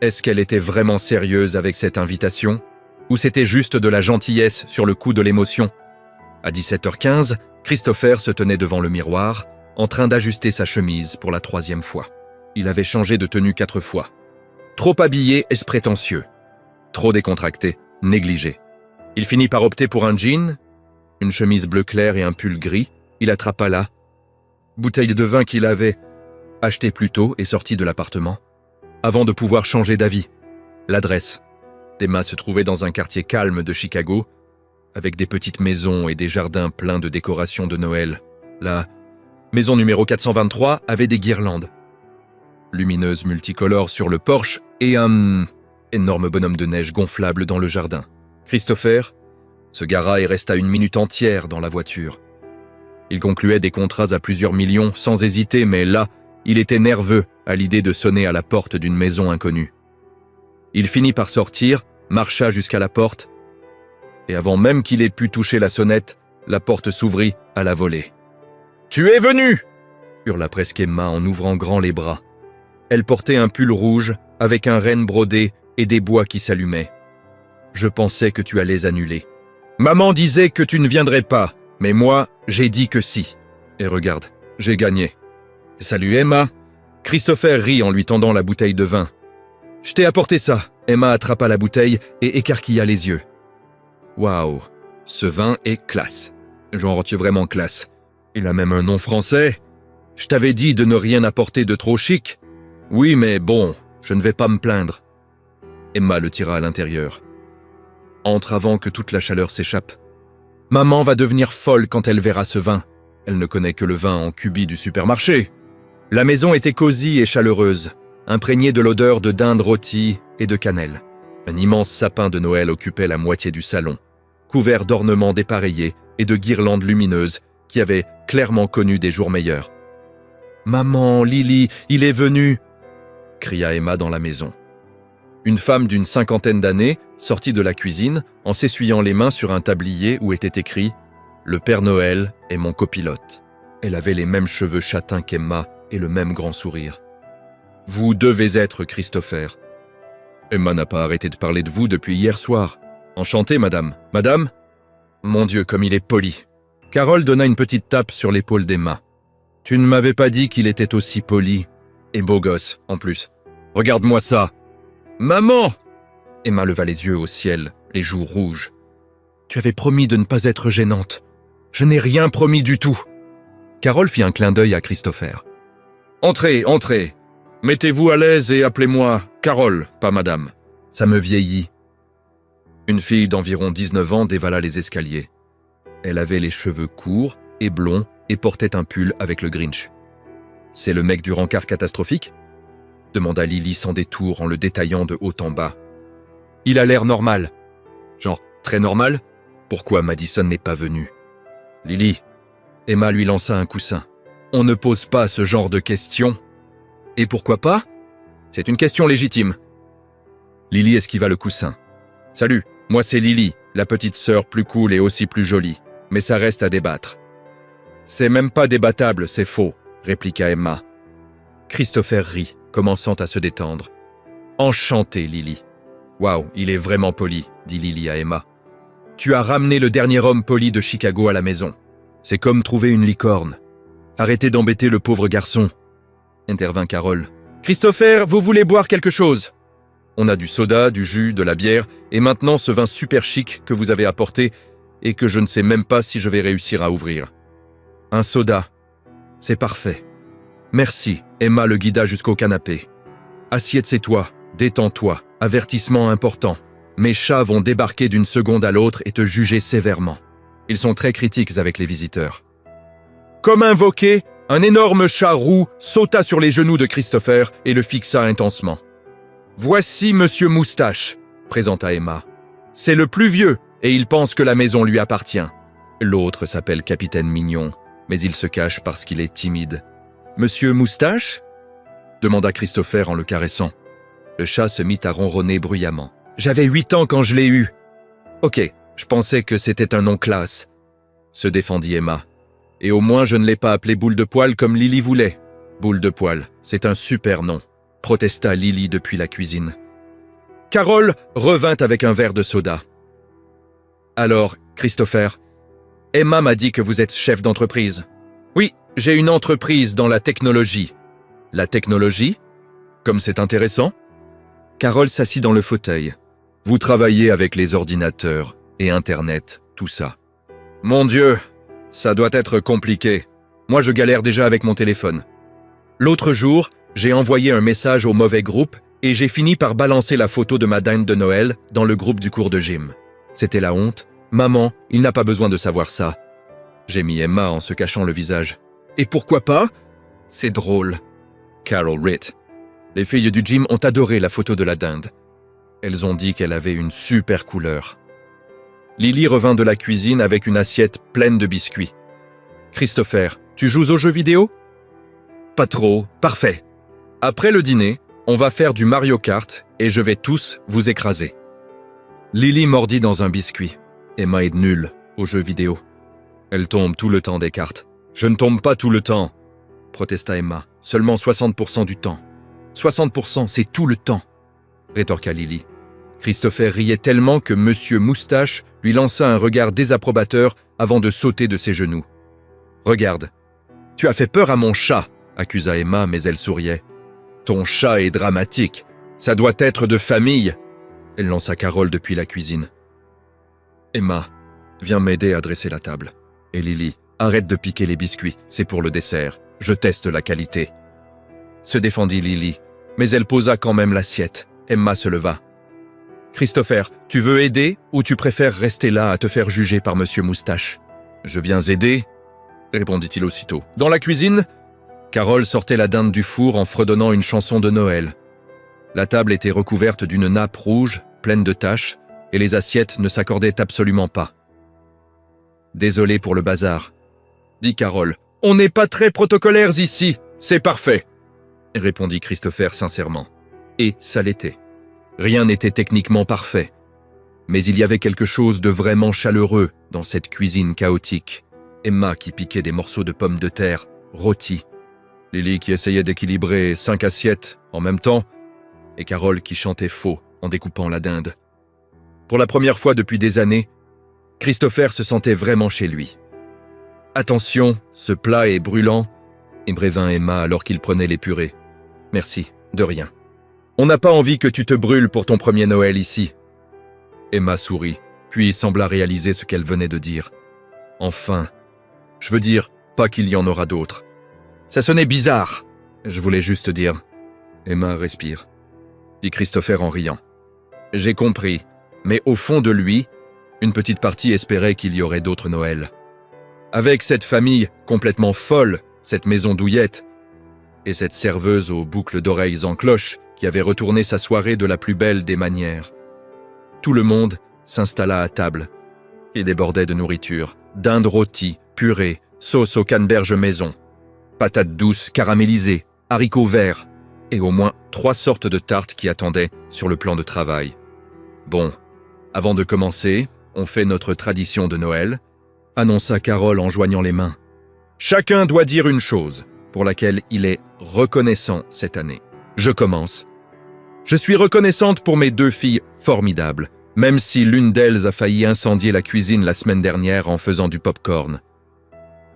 Est-ce qu'elle était vraiment sérieuse avec cette invitation? Ou c'était juste de la gentillesse sur le coup de l'émotion? À 17h15, Christopher se tenait devant le miroir, en train d'ajuster sa chemise pour la 3e fois. Il avait changé de tenue 4 fois. Trop habillé et prétentieux. Trop décontracté, négligé. Il finit par opter pour un jean, une chemise bleu clair et un pull gris. Il attrapa la bouteille de vin qu'il avait achetée plus tôt et sortit de l'appartement, avant de pouvoir changer d'avis. L'adresse. Emma se trouvait dans un quartier calme de Chicago, avec des petites maisons et des jardins pleins de décorations de Noël. La maison numéro 423 avait des guirlandes lumineuses multicolores sur le porche et un énorme bonhomme de neige gonflable dans le jardin. Christopher se gara et resta 1 minute entière dans la voiture. Il concluait des contrats à plusieurs millions sans hésiter, mais là, il était nerveux à l'idée de sonner à la porte d'une maison inconnue. Il finit par sortir, marcha jusqu'à la porte, et avant même qu'il ait pu toucher la sonnette, la porte s'ouvrit à la volée. « Tu es venu !» hurla presque Emma en ouvrant grand les bras. Elle portait un pull rouge avec un renne brodé et des bois qui s'allumaient. « Je pensais que tu allais annuler. Maman disait que tu ne viendrais pas, mais moi, j'ai dit que si. Et regarde, j'ai gagné. » « Salut Emma !» Christopher rit en lui tendant la bouteille de vin. « Je t'ai apporté ça. » Emma attrapa la bouteille et écarquilla les yeux. « Waouh, ce vin est classe. Genre, tu es vraiment classe. Il a même un nom français. Je t'avais dit de ne rien apporter de trop chic. Oui, mais bon, je ne vais pas me plaindre. » Emma le tira à l'intérieur. « Entre avant que toute la chaleur s'échappe. Maman va devenir folle quand elle verra ce vin. Elle ne connaît que le vin en cubi du supermarché. » La maison était cosy et chaleureuse, imprégnée de l'odeur de dinde rôtie et de cannelle. Un immense sapin de Noël occupait la moitié du salon, couvert d'ornements dépareillés et de guirlandes lumineuses qui avaient clairement connu des jours meilleurs. « Maman, Lily, il est venu !» cria Emma dans la maison. Une femme d'une 50aine d'années sortit de la cuisine en s'essuyant les mains sur un tablier où était écrit « Le Père Noël est mon copilote ». Elle avait les mêmes cheveux châtains qu'Emma et le même grand sourire. « Vous devez être Christopher. Emma n'a pas arrêté de parler de vous depuis hier soir. Enchanté, madame. Madame ? Mon Dieu, comme il est poli. » Carole donna une petite tape sur l'épaule d'Emma. « Tu ne m'avais pas dit qu'il était aussi poli. Et beau gosse, en plus. Regarde-moi ça. »« Maman !» Emma leva les yeux au ciel, les joues rouges. « Tu avais promis de ne pas être gênante. Je n'ai rien promis du tout. » Carole fit un clin d'œil à Christopher. « Entrez, entrez. Mettez-vous à l'aise et appelez-moi Carole, pas madame. Ça me vieillit. » Une fille d'environ 19 ans dévala les escaliers. Elle avait les cheveux courts et blonds et portait un pull avec le Grinch. « C'est le mec du rencard catastrophique ?» demanda Lily sans détour en le détaillant de haut en bas. « Il a l'air normal. »« Genre, très normal ? Pourquoi Madison n'est pas venue ?»« Lily !» Emma lui lança un coussin. « On ne pose pas ce genre de questions. »« Et pourquoi pas ?» C'est une question légitime. Lily esquiva le coussin. Salut, moi c'est Lily, la petite sœur plus cool et aussi plus jolie. Mais ça reste à débattre. C'est même pas débattable, c'est faux, répliqua Emma. Christopher rit, commençant à se détendre. Enchanté, Lily. Waouh, il est vraiment poli, dit Lily à Emma. Tu as ramené le dernier homme poli de Chicago à la maison. C'est comme trouver une licorne. Arrêtez d'embêter le pauvre garçon, intervint Carole. Christopher, vous voulez boire quelque chose? On a du soda, du jus, de la bière, et maintenant ce vin super chic que vous avez apporté et que je ne sais même pas si je vais réussir à ouvrir. Un soda. C'est parfait. Merci, Emma le guida jusqu'au canapé. Assieds-toi, détends-toi, avertissement important. Mes chats vont débarquer d'une seconde à l'autre et te juger sévèrement. Ils sont très critiques avec les visiteurs. Comme invoqué, un énorme chat roux sauta sur les genoux de Christopher et le fixa intensement. « Voici Monsieur Moustache », présenta Emma. « C'est le plus vieux et il pense que la maison lui appartient. L'autre s'appelle Capitaine Mignon, mais il se cache parce qu'il est timide. « Monsieur Moustache ?» demanda Christopher en le caressant. Le chat se mit à ronronner bruyamment. « J'avais 8 ans quand je l'ai eu. »« Ok, je pensais que c'était un nom classe. » se défendit Emma. « Et au moins je ne l'ai pas appelé Boule de Poil comme Lily voulait. Boule de Poil, c'est un super nom. » protesta Lily depuis la cuisine. Carole revint avec un verre de soda. « Alors, Christopher, Emma m'a dit que vous êtes chef d'entreprise. »« Oui, j'ai une entreprise dans la technologie. »« La technologie? Comme c'est intéressant ?» Carole s'assit dans le fauteuil. « Vous travaillez avec les ordinateurs et Internet, tout ça. »« Mon Dieu, ça doit être compliqué. Moi, je galère déjà avec mon téléphone. » L'autre jour, j'ai envoyé un message au mauvais groupe et j'ai fini par balancer la photo de ma dinde de Noël dans le groupe du cours de gym. C'était la honte. Maman, il n'a pas besoin de savoir ça. J'ai mis Emma en se cachant le visage. Et pourquoi pas? C'est drôle. Carol rit. Les filles du gym ont adoré la photo de la dinde. Elles ont dit qu'elle avait une super couleur. Lily revint de la cuisine avec une assiette pleine de biscuits. Christopher, tu joues aux jeux vidéo? Pas trop, parfait. Après le dîner, on va faire du Mario Kart et je vais tous vous écraser. Lily mordit dans un biscuit. Emma est nulle aux jeux vidéo. Elle tombe tout le temps des cartes. Je ne tombe pas tout le temps, protesta Emma. Seulement 60% du temps. 60%, c'est tout le temps, rétorqua Lily. Christopher riait tellement que Monsieur Moustache lui lança un regard désapprobateur avant de sauter de ses genoux. Regarde, tu as fait peur à mon chat, accusa Emma, mais elle souriait. Ton chat est dramatique. Ça doit être de famille. Elle lança Carole depuis la cuisine. Emma, viens m'aider à dresser la table. Et Lily, arrête de piquer les biscuits, c'est pour le dessert. Je teste la qualité. Se défendit Lily, mais elle posa quand même l'assiette. Emma se leva. Christopher, tu veux aider ou tu préfères rester là à te faire juger par Monsieur Moustache? Je viens aider, répondit-il aussitôt. Dans la cuisine, Carole sortait la dinde du four en fredonnant une chanson de Noël. La table était recouverte d'une nappe rouge, pleine de taches, et les assiettes ne s'accordaient absolument pas. « Désolé pour le bazar, » dit Carole. « On n'est pas très protocolaires ici, c'est parfait, » répondit Christopher sincèrement. Et ça l'était. Rien n'était techniquement parfait, mais il y avait quelque chose de vraiment chaleureux dans cette cuisine chaotique. Emma qui piquait des morceaux de pommes de terre rôtis, Lily qui essayait d'équilibrer 5 assiettes en même temps, et Carole qui chantait faux en découpant la dinde. Pour la première fois depuis des années, Christopher se sentait vraiment chez lui. « Attention, ce plat est brûlant », ébrévint Emma alors qu'il prenait les purées. « Merci, de rien. On n'a pas envie que tu te brûles pour ton premier Noël ici. » Emma sourit, puis sembla réaliser ce qu'elle venait de dire. « Enfin, je veux dire, pas qu'il y en aura d'autres. Ça sonnait bizarre, je voulais juste dire. » Emma respire, dit Christopher en riant. « J'ai compris, mais au fond de lui, une petite partie espérait qu'il y aurait d'autres Noëls. Avec cette famille complètement folle, cette maison douillette, et cette serveuse aux boucles d'oreilles en cloche qui avait retourné sa soirée de la plus belle des manières. Tout le monde s'installa à table et débordait de nourriture, dinde rôtie, purée, sauce aux canneberges maison, patates douces caramélisées, haricots verts, et au moins 3 sortes de tartes qui attendaient sur le plan de travail. Bon, avant de commencer, on fait notre tradition de Noël, annonça Carole en joignant les mains. Chacun doit dire une chose pour laquelle il est reconnaissant cette année. Je commence. Je suis reconnaissante pour mes 2 filles formidables, même si l'une d'elles a failli incendier la cuisine la semaine dernière en faisant du pop-corn.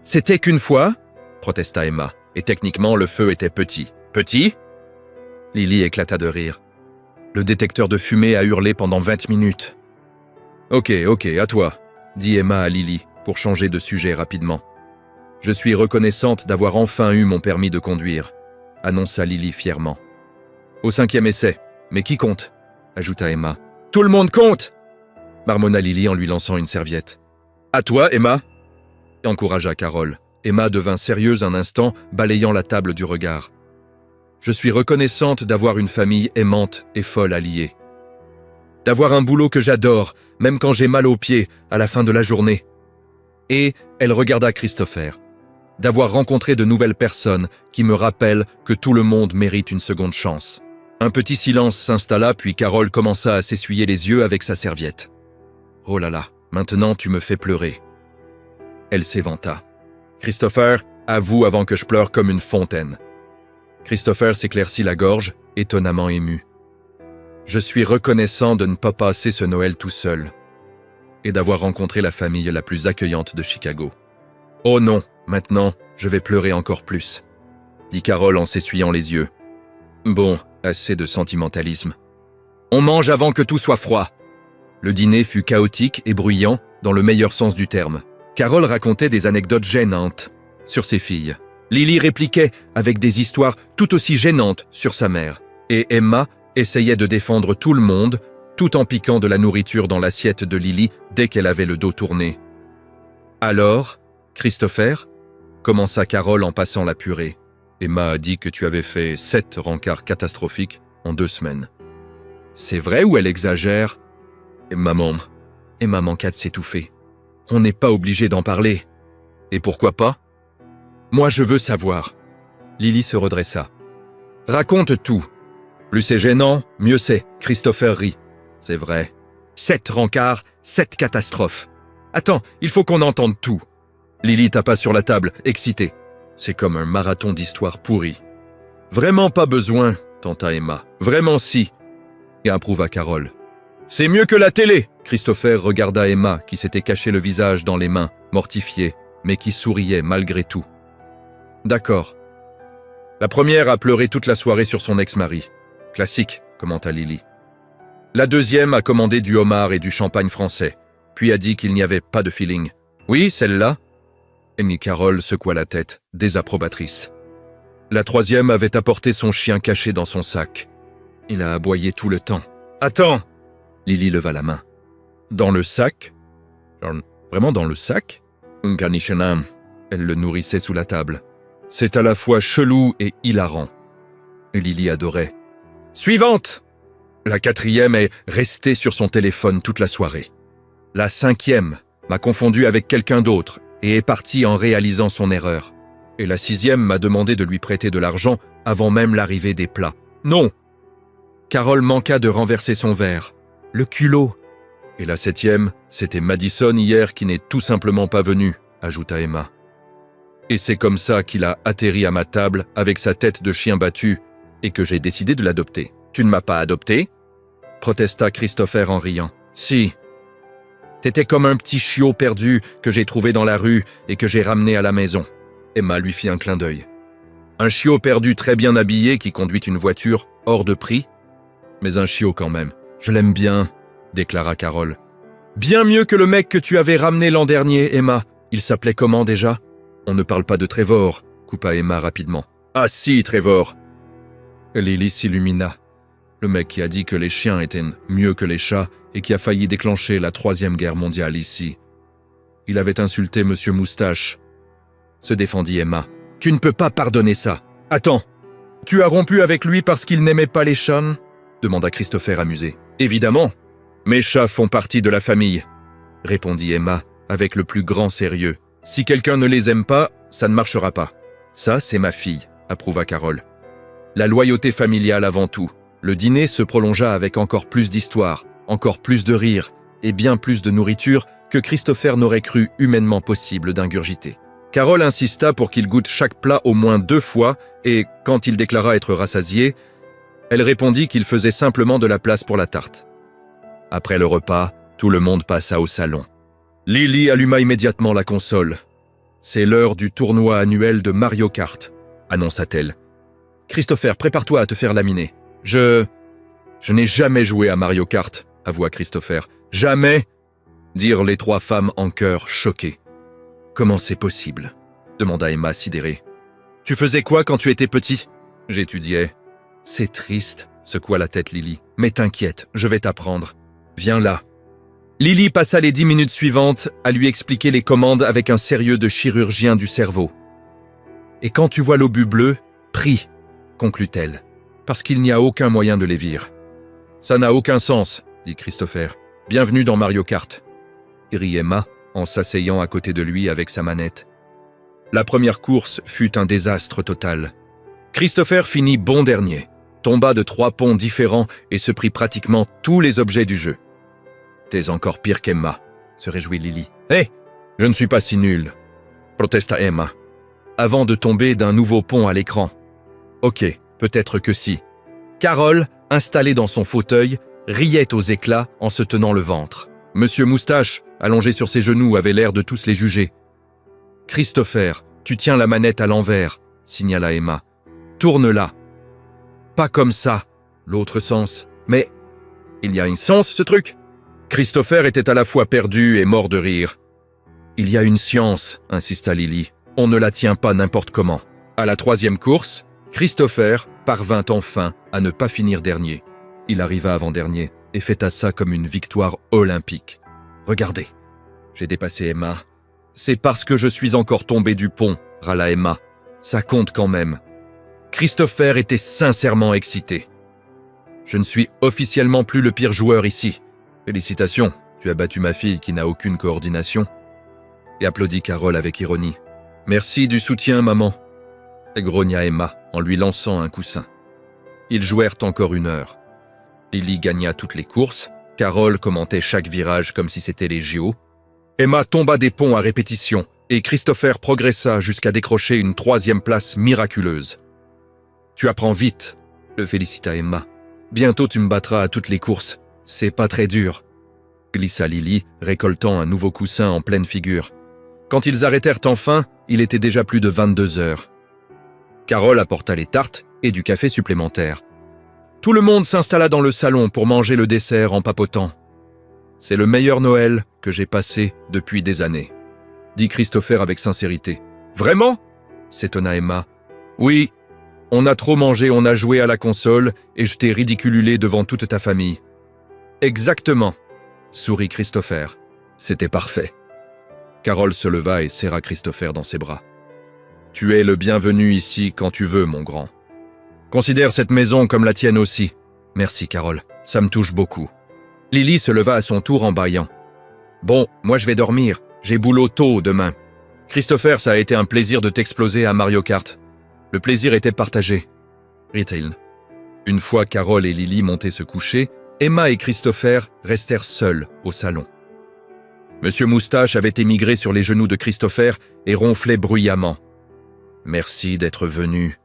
C'était qu'une fois, protesta Emma, et techniquement le feu était petit. Petit ? Lily éclata de rire. Le détecteur de fumée a hurlé pendant 20 minutes. Ok, à toi, dit Emma à Lily, pour changer de sujet rapidement. Je suis reconnaissante d'avoir enfin eu mon permis de conduire, annonça Lily fièrement. Au 5e essai, mais qui compte ? Ajouta Emma. Tout le monde compte ! Marmonna Lily en lui lançant une serviette. À toi, Emma ! Encouragea Carole. Emma devint sérieuse un instant, balayant la table du regard. Je suis reconnaissante d'avoir une famille aimante et folle alliée. D'avoir un boulot que j'adore, même quand j'ai mal aux pieds, à la fin de la journée. Et elle regarda Christopher. D'avoir rencontré de nouvelles personnes qui me rappellent que tout le monde mérite une seconde chance. Un petit silence s'installa, puis Carole commença à s'essuyer les yeux avec sa serviette. « Oh là là, maintenant tu me fais pleurer. » Elle s'éventa. « Christopher, avoue avant que je pleure comme une fontaine. » Christopher s'éclaircit la gorge, étonnamment ému. « Je suis reconnaissant de ne pas passer ce Noël tout seul et d'avoir rencontré la famille la plus accueillante de Chicago. »« Oh non, maintenant, je vais pleurer encore plus, » dit Carole en s'essuyant les yeux. « Bon, assez de sentimentalisme. On mange avant que tout soit froid. » Le dîner fut chaotique et bruyant dans le meilleur sens du terme. Carole racontait des anecdotes gênantes sur ses filles. Lily répliquait avec des histoires tout aussi gênantes sur sa mère. Et Emma essayait de défendre tout le monde, tout en piquant de la nourriture dans l'assiette de Lily dès qu'elle avait le dos tourné. « Alors, Christopher ?» commença Carole en passant la purée. « Emma a dit que tu avais fait 7 rencarts catastrophiques en 2 semaines. » « C'est vrai ou elle exagère ?» Emma manqua de s'étouffer. « On n'est pas obligé d'en parler. »« Et pourquoi pas ?»« Moi, je veux savoir. » Lily se redressa. « Raconte tout. Plus c'est gênant, mieux c'est. » Christopher rit. « C'est vrai. 7 rencarts, 7 catastrophes. Attends, il faut qu'on entende tout. » Lily tapa sur la table, excitée. « C'est comme un marathon d'histoires pourries. »« Vraiment pas besoin, » tenta Emma. « Vraiment si. » Et approuva Carole. « C'est mieux que la télé !» Christopher regarda Emma, qui s'était caché le visage dans les mains, mortifiée, mais qui souriait malgré tout. « D'accord. » La première a pleuré toute la soirée sur son ex-mari. « Classique », commenta Lily. La deuxième a commandé du homard et du champagne français, puis a dit qu'il n'y avait pas de feeling. « Oui, celle-là ?» Amy Carole secoua la tête, désapprobatrice. La troisième avait apporté son chien caché dans son sac. Il a aboyé tout le temps. « Attends !» Lily leva la main. « Dans le sac ?»« Vraiment dans le sac ?» Ganishanam. Elle le nourrissait sous la table. C'est à la fois chelou et hilarant. Et Lily adorait. « Suivante !» La quatrième est restée sur son téléphone toute la soirée. La cinquième m'a confondu avec quelqu'un d'autre et est partie en réalisant son erreur. Et la sixième m'a demandé de lui prêter de l'argent avant même l'arrivée des plats. Non ! Carole manqua de renverser son verre. Le culot. Et la septième, c'était Madison hier qui n'est tout simplement pas venu, ajouta Emma. Et c'est comme ça qu'il a atterri à ma table avec sa tête de chien battu et que j'ai décidé de l'adopter. Tu ne m'as pas adopté ? Protesta Christopher en riant. Si. T'étais comme un petit chiot perdu que j'ai trouvé dans la rue et que j'ai ramené à la maison. Emma lui fit un clin d'œil. Un chiot perdu très bien habillé qui conduit une voiture hors de prix ? Mais un chiot quand même. Je l'aime bien, déclara Carole. Bien mieux que le mec que tu avais ramené l'an dernier, Emma. Il s'appelait comment déjà ? On ne parle pas de Trevor, coupa Emma rapidement. Ah si, Trevor. Lily s'illumina. Le mec qui a dit que les chiens étaient mieux que les chats et qui a failli déclencher la 3e guerre mondiale ici. Il avait insulté Monsieur Moustache. Se défendit Emma. Tu ne peux pas pardonner ça. Attends, tu as rompu avec lui parce qu'il n'aimait pas les chats ? Demanda Christopher amusé. Évidemment, mes chats font partie de la famille, répondit Emma avec le plus grand sérieux. Si quelqu'un ne les aime pas, ça ne marchera pas. Ça, c'est ma fille, approuva Carole. La loyauté familiale avant tout. Le dîner se prolongea avec encore plus d'histoire, encore plus de rires et bien plus de nourriture que Christopher n'aurait cru humainement possible d'ingurgiter. Carole insista pour qu'il goûte chaque plat au moins 2 fois et, quand il déclara être rassasié, elle répondit qu'il faisait simplement de la place pour la tarte. Après le repas, tout le monde passa au salon. Lily alluma immédiatement la console. « C'est l'heure du tournoi annuel de Mario Kart », annonça-t-elle. « Christopher, prépare-toi à te faire laminer. Je n'ai jamais joué à Mario Kart, avoua Christopher. « Jamais !» dirent les 3 femmes en chœur, choquées. « Comment c'est possible ?» demanda Emma sidérée. « Tu faisais quoi quand tu étais petit ?»« J'étudiais. »« C'est triste, » secoua la tête Lily. « Mais t'inquiète, je vais t'apprendre. Viens là. » Lily passa les 10 minutes suivantes à lui expliquer les commandes avec un sérieux de chirurgien du cerveau. « Et quand tu vois l'obus bleu, prie, » conclut-elle, « parce qu'il n'y a aucun moyen de les virer. »« Ça n'a aucun sens, » dit Christopher. « Bienvenue dans Mario Kart. » Rit Emma en s'asseyant à côté de lui avec sa manette. La première course fut un désastre total. Christopher finit bon dernier, tomba de 3 ponts différents et se prit pratiquement tous les objets du jeu. « T'es encore pire qu'Emma, » se réjouit Lily. « Hé, je ne suis pas si nul, » protesta Emma, avant de tomber d'un nouveau pont à l'écran. « Ok, peut-être que si. » Carole, installée dans son fauteuil, riait aux éclats en se tenant le ventre. Monsieur Moustache, allongé sur ses genoux, avait l'air de tous les juger. « Christopher, tu tiens la manette à l'envers, » signala Emma. « Tourne-la. »« Pas comme ça, l'autre sens. Mais il y a un sens, ce truc ?» Christopher était à la fois perdu et mort de rire. « Il y a une science, » insista Lily. « On ne la tient pas n'importe comment. » À la 3e course, Christopher parvint enfin à ne pas finir dernier. Il arriva avant-dernier et fêta ça comme une victoire olympique. « Regardez, j'ai dépassé Emma. »« C'est parce que je suis encore tombé du pont, » râla Emma. « Ça compte quand même. » Christopher était sincèrement excité. « Je ne suis officiellement plus le pire joueur ici. Félicitations, tu as battu ma fille qui n'a aucune coordination. » Et applaudit Carole avec ironie. « Merci du soutien, maman. » Et grogna Emma en lui lançant un coussin. Ils jouèrent encore 1 heure. Lily gagna toutes les courses, Carole commentait chaque virage comme si c'était les JO. Emma tomba des ponts à répétition et Christopher progressa jusqu'à décrocher une 3e place miraculeuse. « Tu apprends vite, » le félicita Emma. « Bientôt tu me battras à toutes les courses. C'est pas très dur. » glissa Lily, récoltant un nouveau coussin en pleine figure. Quand ils arrêtèrent enfin, il était déjà plus de 22 heures. Carole apporta les tartes et du café supplémentaire. Tout le monde s'installa dans le salon pour manger le dessert en papotant. « C'est le meilleur Noël que j'ai passé depuis des années, » dit Christopher avec sincérité. « Vraiment ?» s'étonna Emma. « Oui, on a trop mangé, on a joué à la console et je t'ai ridicululé devant toute ta famille. » « Exactement, » sourit Christopher. C'était parfait. Carole se leva et serra Christopher dans ses bras. « Tu es le bienvenu ici quand tu veux, mon grand. Considère cette maison comme la tienne aussi. Merci, Carole, ça me touche beaucoup. » Lily se leva à son tour en bâillant. « Bon, moi je vais dormir, j'ai boulot tôt demain. Christopher, ça a été un plaisir de t'exploser à Mario Kart. Le plaisir était partagé. » Rit-il. Une fois Carole et Lily montées se coucher, Emma et Christopher restèrent seuls au salon. Monsieur Moustache avait émigré sur les genoux de Christopher et ronflait bruyamment. « Merci d'être venu, »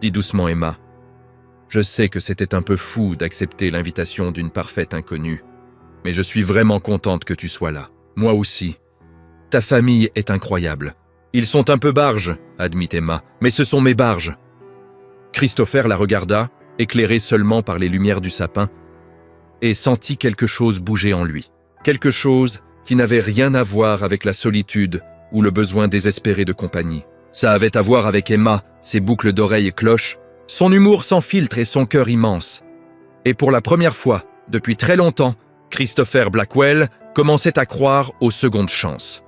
dit doucement Emma. « Je sais que c'était un peu fou d'accepter l'invitation d'une parfaite inconnue, mais je suis vraiment contente que tu sois là. Moi aussi. Ta famille est incroyable. Ils sont un peu barges, » admit Emma, « mais ce sont mes barges. » Christopher la regarda, éclairé seulement par les lumières du sapin, et sentit quelque chose bouger en lui. Quelque chose qui n'avait rien à voir avec la solitude ou le besoin désespéré de compagnie. Ça avait à voir avec Emma, ses boucles d'oreilles cloches, son humour sans filtre et son cœur immense. Et pour la première fois, depuis très longtemps, Christopher Blackwell commençait à croire aux secondes chances.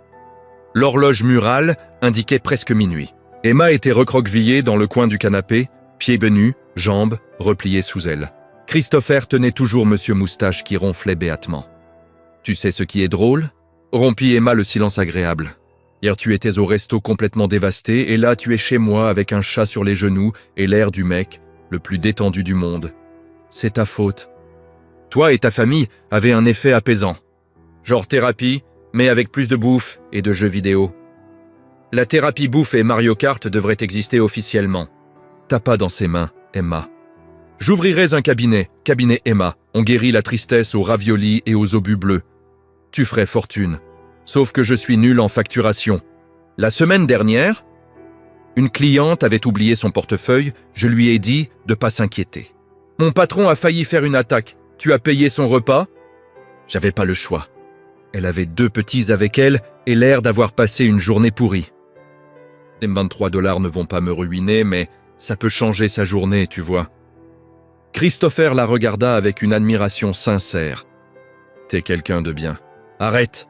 L'horloge murale indiquait presque minuit. Emma était recroquevillée dans le coin du canapé, pieds nus, jambes repliées sous elle. Christopher tenait toujours Monsieur Moustache qui ronflait béatement. « Tu sais ce qui est drôle ?» rompit Emma le silence agréable. « Hier tu étais au resto complètement dévasté et là tu es chez moi avec un chat sur les genoux et l'air du mec le plus détendu du monde. C'est ta faute. Toi et ta famille avez un effet apaisant. Genre thérapie, mais avec plus de bouffe et de jeux vidéo. La thérapie bouffe et Mario Kart devraient exister officiellement. T'as pas dans ses mains, Emma. J'ouvrirais un cabinet Emma. On guérit la tristesse aux raviolis et aux obus bleus. Tu ferais fortune. Sauf que je suis nul en facturation. La semaine dernière, une cliente avait oublié son portefeuille, je lui ai dit de pas s'inquiéter. Mon patron a failli faire une attaque. Tu as payé son repas? J'avais pas le choix. Elle avait 2 petits avec elle et l'air d'avoir passé une journée pourrie. Les 23 $ ne vont pas me ruiner, mais ça peut changer sa journée, tu vois. Christopher la regarda avec une admiration sincère. T'es quelqu'un de bien. Arrête!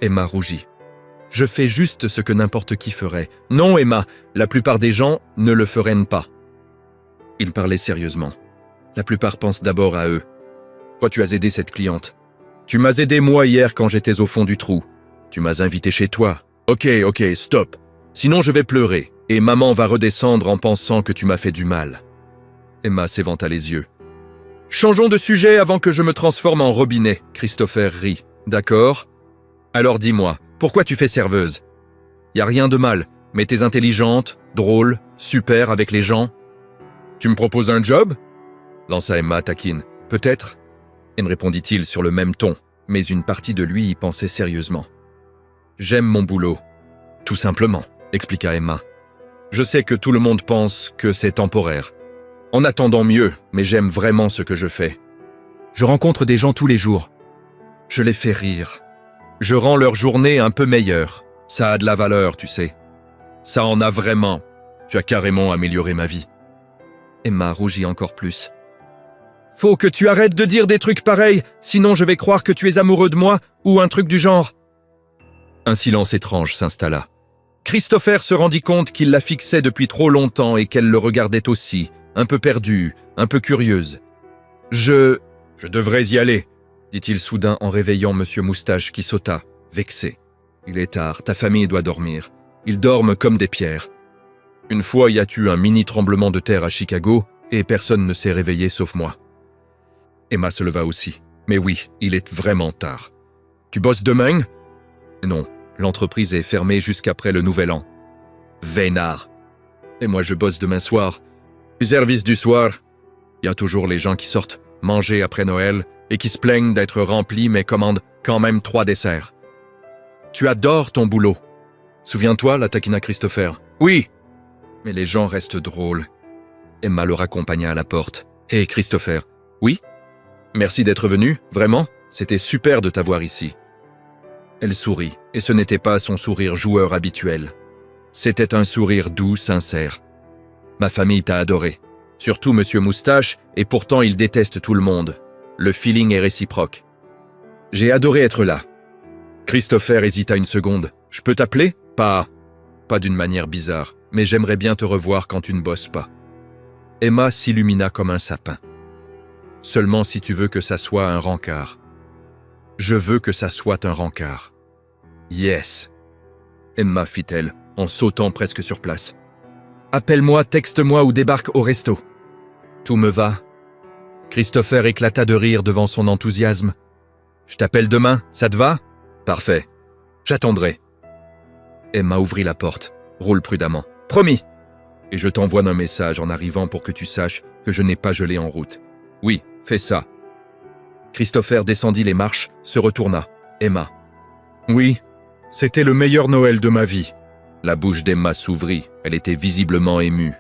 Emma rougit. Je fais juste ce que n'importe qui ferait. Non, Emma, la plupart des gens ne le feraient pas. Il parlait sérieusement. La plupart pensent d'abord à eux. Toi, tu as aidé cette cliente. Tu m'as aidé moi hier quand j'étais au fond du trou. Tu m'as invité chez toi. Ok, stop. Sinon je vais pleurer, et maman va redescendre en pensant que tu m'as fait du mal. Emma s'éventa les yeux. Changeons de sujet avant que je me transforme en robinet, Christopher rit. D'accord? Alors dis-moi, pourquoi tu fais serveuse? Y a rien de mal, mais t'es intelligente, drôle, super avec les gens. Tu me proposes un job? Lança Emma taquine. Peut-être? Et répondit-il sur le même ton, mais une partie de lui y pensait sérieusement. J'aime mon boulot. Tout simplement, expliqua Emma. Je sais que tout le monde pense que c'est temporaire. En attendant mieux, mais j'aime vraiment ce que je fais. Je rencontre des gens tous les jours. Je les fais rire. Je rends leur journée un peu meilleure. Ça a de la valeur, tu sais. Ça en a vraiment. Tu as carrément amélioré ma vie. Emma rougit encore plus. Faut que tu arrêtes de dire des trucs pareils, sinon je vais croire que tu es amoureux de moi ou un truc du genre. Un silence étrange s'installa. Christopher se rendit compte qu'il la fixait depuis trop longtemps et qu'elle le regardait aussi, un peu perdue, un peu curieuse. Je devrais y aller, dit-il soudain en réveillant Monsieur Moustache qui sauta, vexé. Il est tard, ta famille doit dormir. Ils dorment comme des pierres. Une fois y a-tu un mini tremblement de terre à Chicago et personne ne s'est réveillé sauf moi. Emma se leva aussi. Mais oui, il est vraiment tard. Tu bosses demain? Non, l'entreprise est fermée jusqu'après le nouvel an. Vénard. Et moi je bosse demain soir. Du service du soir. Il y a toujours les gens qui sortent manger après Noël et qui se plaignent d'être remplis mais commandent quand même 3 desserts. Tu adores ton boulot. Souviens-toi, la taquina Christopher. Oui. Mais les gens restent drôles. Emma le raccompagna à la porte. Hé, Christopher. Oui? Merci d'être venu, vraiment. C'était super de t'avoir ici. Elle sourit, et ce n'était pas son sourire joueur habituel. C'était un sourire doux, sincère. Ma famille t'a adoré. Surtout Monsieur Moustache, et pourtant il déteste tout le monde. Le feeling est réciproque. J'ai adoré être là. Christopher hésita une seconde. Je peux t'appeler? Pas d'une manière bizarre, mais j'aimerais bien te revoir quand tu ne bosses pas. Emma s'illumina comme un sapin. Seulement si tu veux que ça soit un rencard. Je veux que ça soit un rencard. Yes. Emma fit-elle, en sautant presque sur place. Appelle-moi, texte-moi ou débarque au resto. Tout me va. Christopher éclata de rire devant son enthousiasme. Je t'appelle demain, ça te va? Parfait. J'attendrai. Emma ouvrit la porte. Roule prudemment. Promis. Et je t'envoie un message en arrivant pour que tu saches que je n'ai pas gelé en route. Oui, fais ça. Christopher descendit les marches, se retourna. Emma. Oui, c'était le meilleur Noël de ma vie. La bouche d'Emma s'ouvrit, elle était visiblement émue.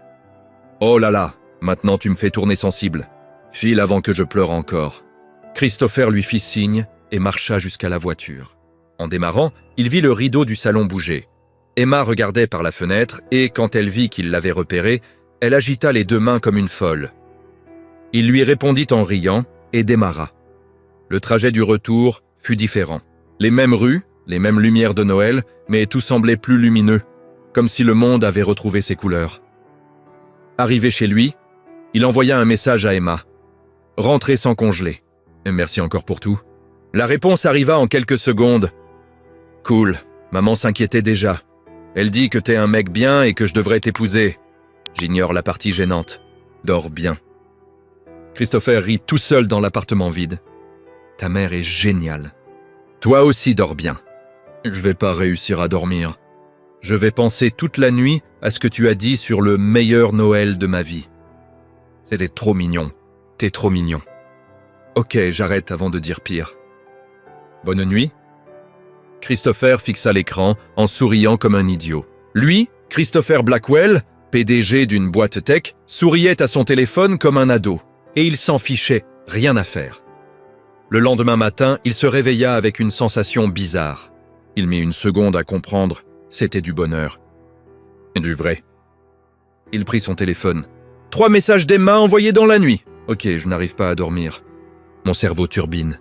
Oh là là, maintenant tu me fais tourner sensible. File avant que je pleure encore. Christopher lui fit signe et marcha jusqu'à la voiture. En démarrant, il vit le rideau du salon bouger. Emma regardait par la fenêtre et, quand elle vit qu'il l'avait repéré, elle agita les 2 mains comme une folle. Il lui répondit en riant et démarra. Le trajet du retour fut différent. Les mêmes rues, les mêmes lumières de Noël, mais tout semblait plus lumineux, comme si le monde avait retrouvé ses couleurs. Arrivé chez lui, il envoya un message à Emma. « Rentrez sans congeler. Merci encore pour tout. » La réponse arriva en quelques secondes. « Cool, maman s'inquiétait déjà. Elle dit que t'es un mec bien et que je devrais t'épouser. J'ignore la partie gênante. Dors bien. Christopher rit tout seul dans l'appartement vide. Ta mère est géniale. Toi aussi dors bien. Je vais pas réussir à dormir. Je vais penser toute la nuit à ce que tu as dit sur le meilleur Noël de ma vie. C'était trop mignon. T'es trop mignon. Ok, j'arrête avant de dire pire. Bonne nuit. Christopher fixa l'écran en souriant comme un idiot. Lui, Christopher Blackwell, PDG d'une boîte tech, souriait à son téléphone comme un ado. Et il s'en fichait, rien à faire. Le lendemain matin, il se réveilla avec une sensation bizarre. Il mit une seconde à comprendre, c'était du bonheur. Et du vrai. Il prit son téléphone. 3 messages d'Emma envoyés dans la nuit. Ok, je n'arrive pas à dormir. Mon cerveau turbine.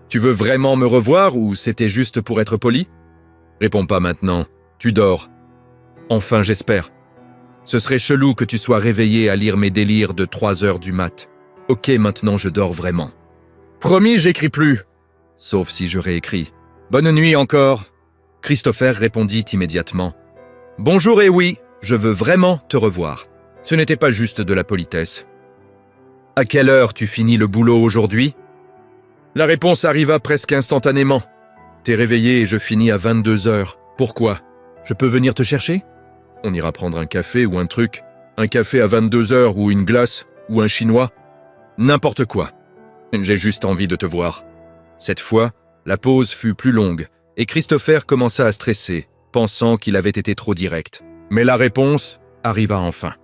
Tu veux vraiment me revoir ou c'était juste pour être poli? Réponds pas maintenant, tu dors. Enfin, j'espère. Ce serait chelou que tu sois réveillé à lire mes délires de 3 heures du mat. Ok, maintenant je dors vraiment. Promis, j'écris plus. Sauf si je réécris. Bonne nuit encore. Christopher répondit immédiatement. Bonjour et oui, je veux vraiment te revoir. Ce n'était pas juste de la politesse. À quelle heure tu finis le boulot aujourd'hui? La réponse arriva presque instantanément. T'es réveillé et je finis à 22 heures. Pourquoi? Je peux venir te chercher? On ira prendre un café ou un truc. Un café à 22 heures ou une glace ou un chinois. N'importe quoi. J'ai juste envie de te voir. Cette fois, la pause fut plus longue et Christopher commença à stresser, pensant qu'il avait été trop direct. Mais la réponse arriva enfin.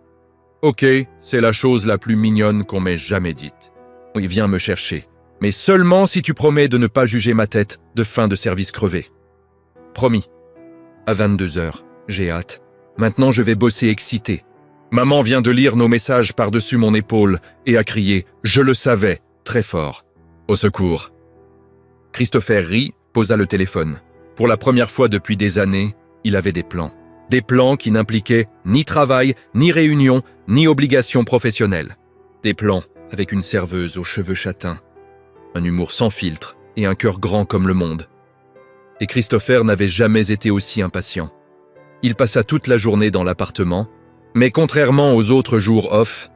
Ok, c'est la chose la plus mignonne qu'on m'ait jamais dite. Oui, viens me chercher. Mais seulement si tu promets de ne pas juger ma tête de fin de service crevé. Promis. À 22 heures, j'ai hâte. Maintenant je vais bosser excité. Maman vient de lire nos messages par-dessus mon épaule et a crié « Je le savais » très fort. Au secours. Christopher rit, posa le téléphone. Pour la première fois depuis des années, il avait des plans. Des plans qui n'impliquaient ni travail, ni réunion, ni obligation professionnelle. Des plans avec une serveuse aux cheveux châtains, un humour sans filtre et un cœur grand comme le monde. Et Christopher n'avait jamais été aussi impatient. Il passa toute la journée dans l'appartement, mais contrairement aux autres jours off,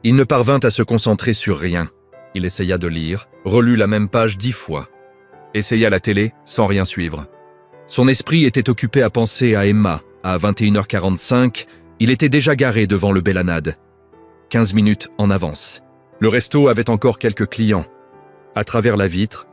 il ne parvint à se concentrer sur rien. Il essaya de lire, relut la même page 10 fois. Essaya la télé sans rien suivre. Son esprit était occupé à penser à Emma. À 21h45, il était déjà garé devant le Bélanade. 15 minutes en avance. Le resto avait encore quelques clients. À travers la vitre,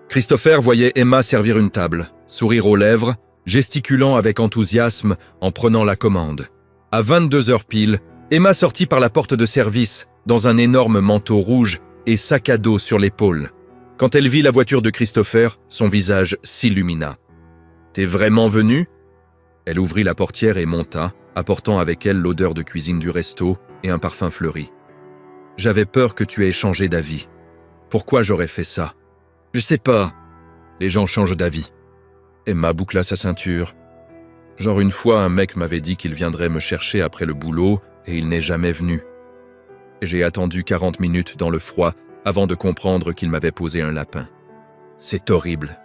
Christopher voyait Emma servir une table, sourire aux lèvres, gesticulant avec enthousiasme en prenant la commande. À 22h pile, Emma sortit par la porte de service dans un énorme manteau rouge et sac à dos sur l'épaule. Quand elle vit la voiture de Christopher, son visage s'illumina. « T'es vraiment venu ?» Elle ouvrit la portière et monta, apportant avec elle l'odeur de cuisine du resto et un parfum fleuri. « J'avais peur que tu aies changé d'avis. Pourquoi j'aurais fait ça? Je sais pas. Les gens changent d'avis. » Emma boucla sa ceinture. Genre une fois, un mec m'avait dit qu'il viendrait me chercher après le boulot et il n'est jamais venu. J'ai attendu 40 minutes dans le froid avant de comprendre qu'il m'avait posé un lapin. C'est horrible.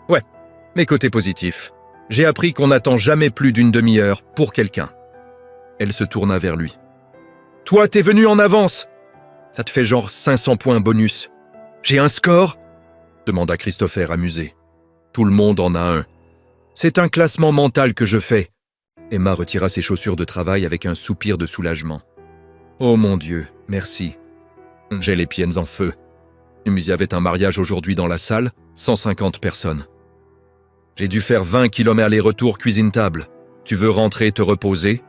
Ouais, mais côté positif. J'ai appris qu'on n'attend jamais plus d'une demi-heure pour quelqu'un. Elle se tourna vers lui. « Toi, t'es venu en avance. Ça te fait genre 500 points bonus. J'ai un score ?» demanda Christopher amusé. « Tout le monde en a un. C'est un classement mental que je fais. » Emma retira ses chaussures de travail avec un soupir de soulagement. « Oh mon Dieu, merci. J'ai les pieds en feu. Il y avait un mariage aujourd'hui dans la salle, 150 personnes. J'ai dû faire 20 km aller-retour cuisine-table. Tu veux rentrer te reposer?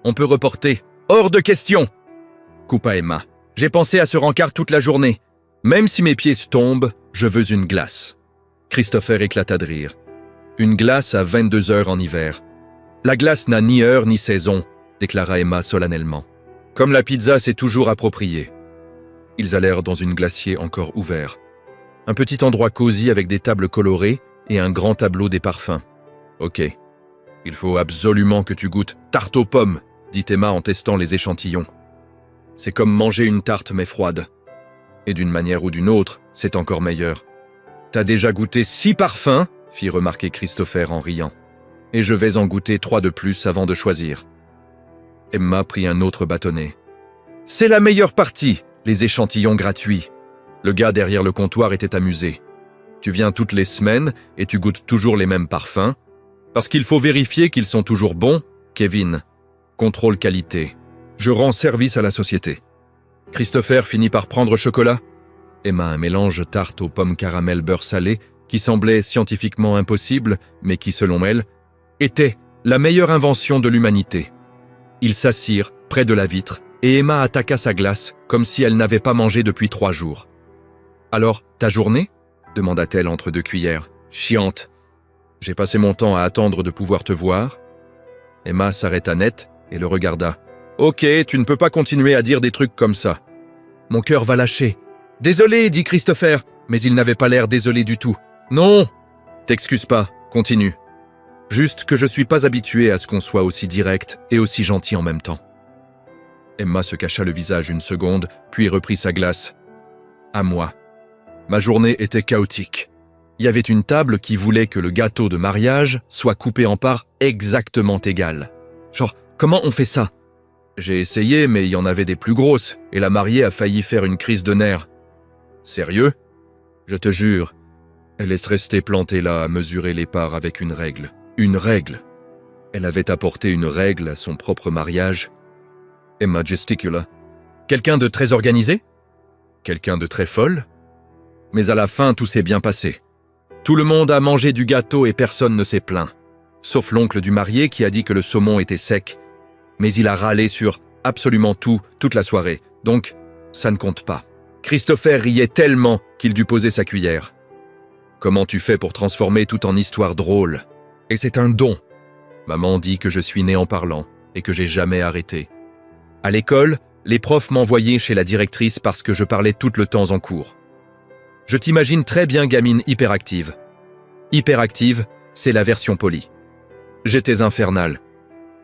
On peut reporter. Hors de question! Coupa Emma. J'ai pensé à ce rencard toute la journée. Même si mes pieds tombent, je veux une glace. Christopher éclata de rire. Une glace à 22 heures en hiver. La glace n'a ni heure ni saison, déclara Emma solennellement. Comme la pizza, c'est toujours approprié. Ils allèrent dans une glacier encore ouvert. Un petit endroit cosy avec des tables colorées et un grand tableau des parfums. Ok. Il faut absolument que tu goûtes tarte aux pommes, dit Emma en testant les échantillons. C'est comme manger une tarte mais froide. Et d'une manière ou d'une autre, c'est encore meilleur. T'as déjà goûté 6 parfums, fit remarquer Christopher en riant. Et je vais en goûter 3 de plus avant de choisir. Emma prit un autre bâtonnet. C'est la meilleure partie, les échantillons gratuits. Le gars derrière le comptoir était amusé. Tu viens toutes les semaines et tu goûtes toujours les mêmes parfums. Parce qu'il faut vérifier qu'ils sont toujours bons, Kevin. Contrôle qualité. Je rends service à la société. Christopher finit par prendre chocolat. Emma, un mélange tarte aux pommes caramel beurre salé qui semblait scientifiquement impossible, mais qui, selon elle, était la meilleure invention de l'humanité. Ils s'assirent près de la vitre et Emma attaqua sa glace comme si elle n'avait pas mangé depuis 3 jours. « Alors, ta journée ?» demanda-t-elle entre 2 cuillères. « Chiante. J'ai passé mon temps à attendre de pouvoir te voir. » Emma s'arrêta net et le regarda. « Ok, tu ne peux pas continuer à dire des trucs comme ça. » « Mon cœur va lâcher. »« Désolé, dit Christopher, mais il n'avait pas l'air désolé du tout. »« Non !»« T'excuse pas, continue. » « Juste que je suis pas habitué à ce qu'on soit aussi direct et aussi gentil en même temps. » Emma se cacha le visage une seconde, puis reprit sa glace. « À moi. » Ma journée était chaotique. Il y avait une table qui voulait que le gâteau de mariage soit coupé en parts exactement égales. Genre, comment on fait ça? J'ai essayé, mais il y en avait des plus grosses, et la mariée a failli faire une crise de nerfs. Sérieux? Je te jure. Elle est restée plantée là à mesurer les parts avec une règle. Une règle. Elle avait apporté une règle à son propre mariage. Emma gesticula. Quelqu'un de très organisé? Quelqu'un de très folle? Mais à la fin, tout s'est bien passé. Tout le monde a mangé du gâteau et personne ne s'est plaint. Sauf l'oncle du marié qui a dit que le saumon était sec. Mais il a râlé sur absolument tout, toute la soirée. Donc, ça ne compte pas. Christopher riait tellement qu'il dut poser sa cuillère. Comment tu fais pour transformer tout en histoire drôle? Et c'est un don. Maman dit que je suis né en parlant et que j'ai jamais arrêté. À l'école, les profs m'envoyaient chez la directrice parce que je parlais tout le temps en cours. Je t'imagine très bien gamine hyperactive. Hyperactive, c'est la version polie. J'étais infernale.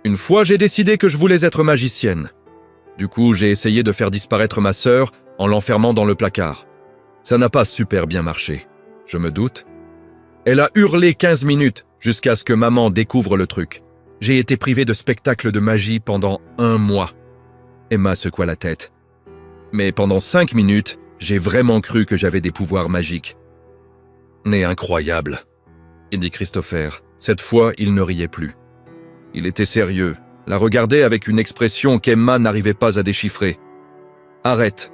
Une fois, j'ai décidé que je voulais être magicienne. Du coup, j'ai essayé de faire disparaître ma sœur en l'enfermant dans le placard. Ça n'a pas super bien marché, je me doute. Elle a hurlé 15 minutes jusqu'à ce que maman découvre le truc. J'ai été privé de spectacle de magie pendant 1 mois. Emma secoua la tête. Mais pendant 5 minutes, j'ai vraiment cru que j'avais des pouvoirs magiques. Né incroyable, dit Christopher. Cette fois, il ne riait plus. Il était sérieux, la regardait avec une expression qu'Emma n'arrivait pas à déchiffrer. « Arrête !»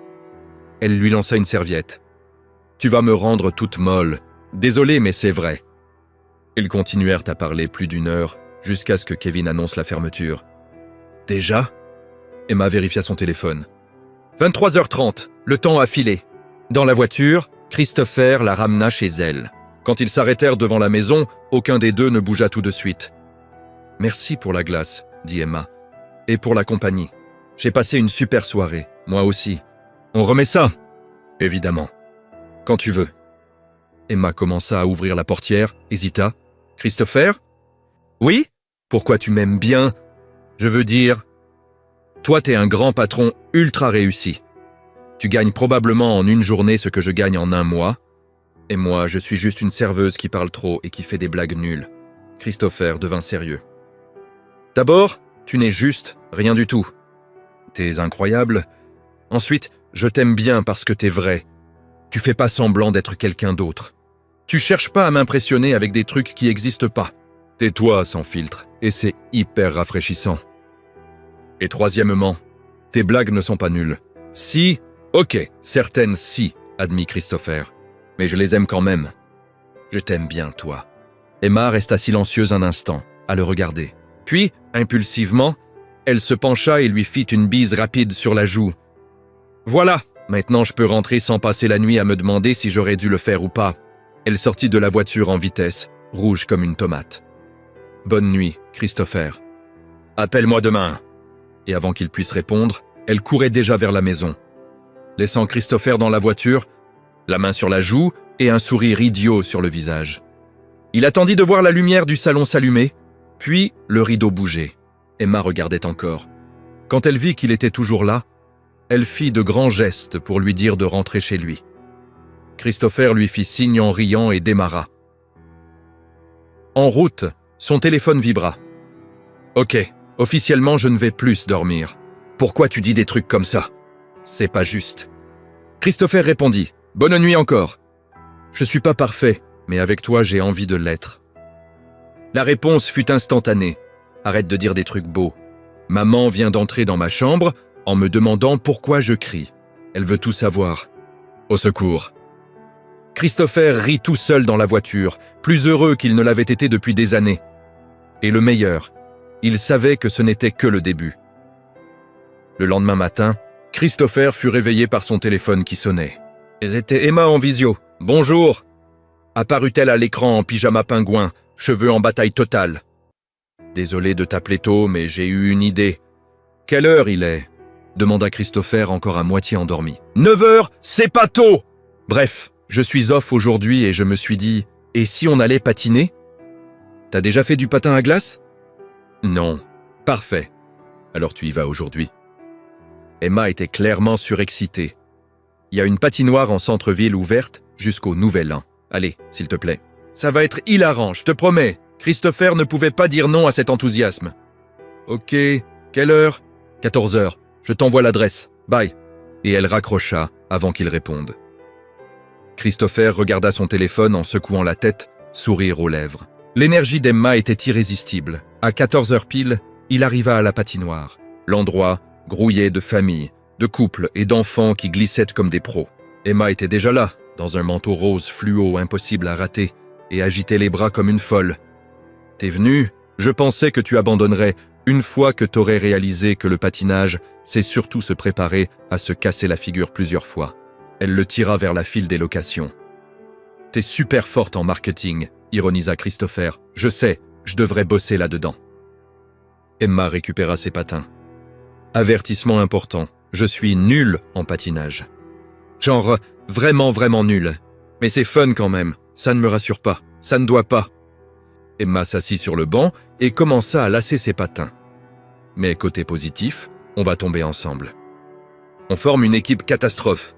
Elle lui lança une serviette. « Tu vas me rendre toute molle. Désolé, mais c'est vrai. » Ils continuèrent à parler plus d'1 heure, jusqu'à ce que Kevin annonce la fermeture. « Déjà ?» Emma vérifia son téléphone. 23h30, le temps a filé. Dans la voiture, Christopher la ramena chez elle. Quand ils s'arrêtèrent devant la maison, aucun des deux ne bougea tout de suite. « Merci pour la glace, » dit Emma. « Et pour la compagnie. J'ai passé une super soirée, moi aussi. On remet ça ?»« Évidemment. Quand tu veux. » Emma commença à ouvrir la portière, hésita. « Christopher ?»« Oui ? Pourquoi tu m'aimes bien ? Je veux dire... Toi, t'es un grand patron ultra réussi. Tu gagnes probablement en 1 journée ce que je gagne en 1 mois. Et moi, je suis juste une serveuse qui parle trop et qui fait des blagues nulles. » Christopher devint sérieux. « D'abord, tu n'es juste rien du tout. T'es incroyable. Ensuite, je t'aime bien parce que t'es vrai. Tu fais pas semblant d'être quelqu'un d'autre. Tu cherches pas à m'impressionner avec des trucs qui existent pas. T'es toi sans filtre, et c'est hyper rafraîchissant. Et troisièmement, tes blagues ne sont pas nulles. Si, ok, certaines si, admit Christopher. Mais je les aime quand même. Je t'aime bien, toi. » Emma resta silencieuse un instant, à le regarder. Puis, impulsivement, elle se pencha et lui fit une bise rapide sur la joue. « Voilà, maintenant je peux rentrer sans passer la nuit à me demander si j'aurais dû le faire ou pas. » Elle sortit de la voiture en vitesse, rouge comme une tomate. « Bonne nuit, Christopher. Appelle-moi demain. » Et avant qu'il puisse répondre, elle courait déjà vers la maison. Laissant Christopher dans la voiture, la main sur la joue et un sourire idiot sur le visage. Il attendit de voir la lumière du salon s'allumer, puis le rideau bouger. Emma regardait encore. Quand elle vit qu'il était toujours là, elle fit de grands gestes pour lui dire de rentrer chez lui. Christopher lui fit signe en riant et démarra. En route, son téléphone vibra. « Ok, officiellement je ne vais plus dormir. Pourquoi tu dis des trucs comme ça ? C'est pas juste. Christopher répondit. Bonne nuit encore. Je suis pas parfait, mais avec toi j'ai envie de l'être. La réponse fut instantanée. Arrête de dire des trucs beaux. Maman vient d'entrer dans ma chambre en me demandant pourquoi je crie. Elle veut tout savoir. Au secours. Christopher rit tout seul dans la voiture, plus heureux qu'il ne l'avait été depuis des années. Et le meilleur, il savait que ce n'était que le début. Le lendemain matin, Christopher fut réveillé par son téléphone qui sonnait. C'était Emma en visio. Bonjour. Apparut-elle à l'écran en pyjama pingouin, cheveux en bataille totale. Désolé de t'appeler tôt, mais j'ai eu une idée. Quelle heure il est ? Demanda Christopher encore à moitié endormi. 9 heures, c'est pas tôt ! Bref, je suis off aujourd'hui et je me suis dit, et si on allait patiner ? T'as déjà fait du patin à glace ? Non. Parfait. Alors tu y vas aujourd'hui. Emma était clairement surexcitée. Il y a une patinoire en centre-ville ouverte jusqu'au Nouvel An. Allez, s'il te plaît. Ça va être hilarant, je te promets. Christopher ne pouvait pas dire non à cet enthousiasme. Ok, quelle heure ? 14 heures. Je t'envoie l'adresse. Bye. Et elle raccrocha avant qu'il réponde. Christopher regarda son téléphone en secouant la tête, sourire aux lèvres. L'énergie d'Emma était irrésistible. À 14 heures pile, il arriva à la patinoire. L'endroit grouillait de familles, de couples et d'enfants qui glissaient comme des pros. Emma était déjà là, dans un manteau rose fluo impossible à rater, et agitait les bras comme une folle. « T'es venu ? Je pensais que tu abandonnerais une fois que t'aurais réalisé que le patinage, c'est surtout se préparer à se casser la figure plusieurs fois. » Elle le tira vers la file des locations. « T'es super forte en marketing, » ironisa Christopher. « Je sais, je devrais bosser là-dedans. » Emma récupéra ses patins. « Avertissement important, je suis nul en patinage. Genre, vraiment, vraiment nul. Mais c'est fun quand même, ça ne me rassure pas, ça ne doit pas. » Emma s'assit sur le banc et commença à lasser ses patins. Mais côté positif, on va tomber ensemble. On forme une équipe catastrophe.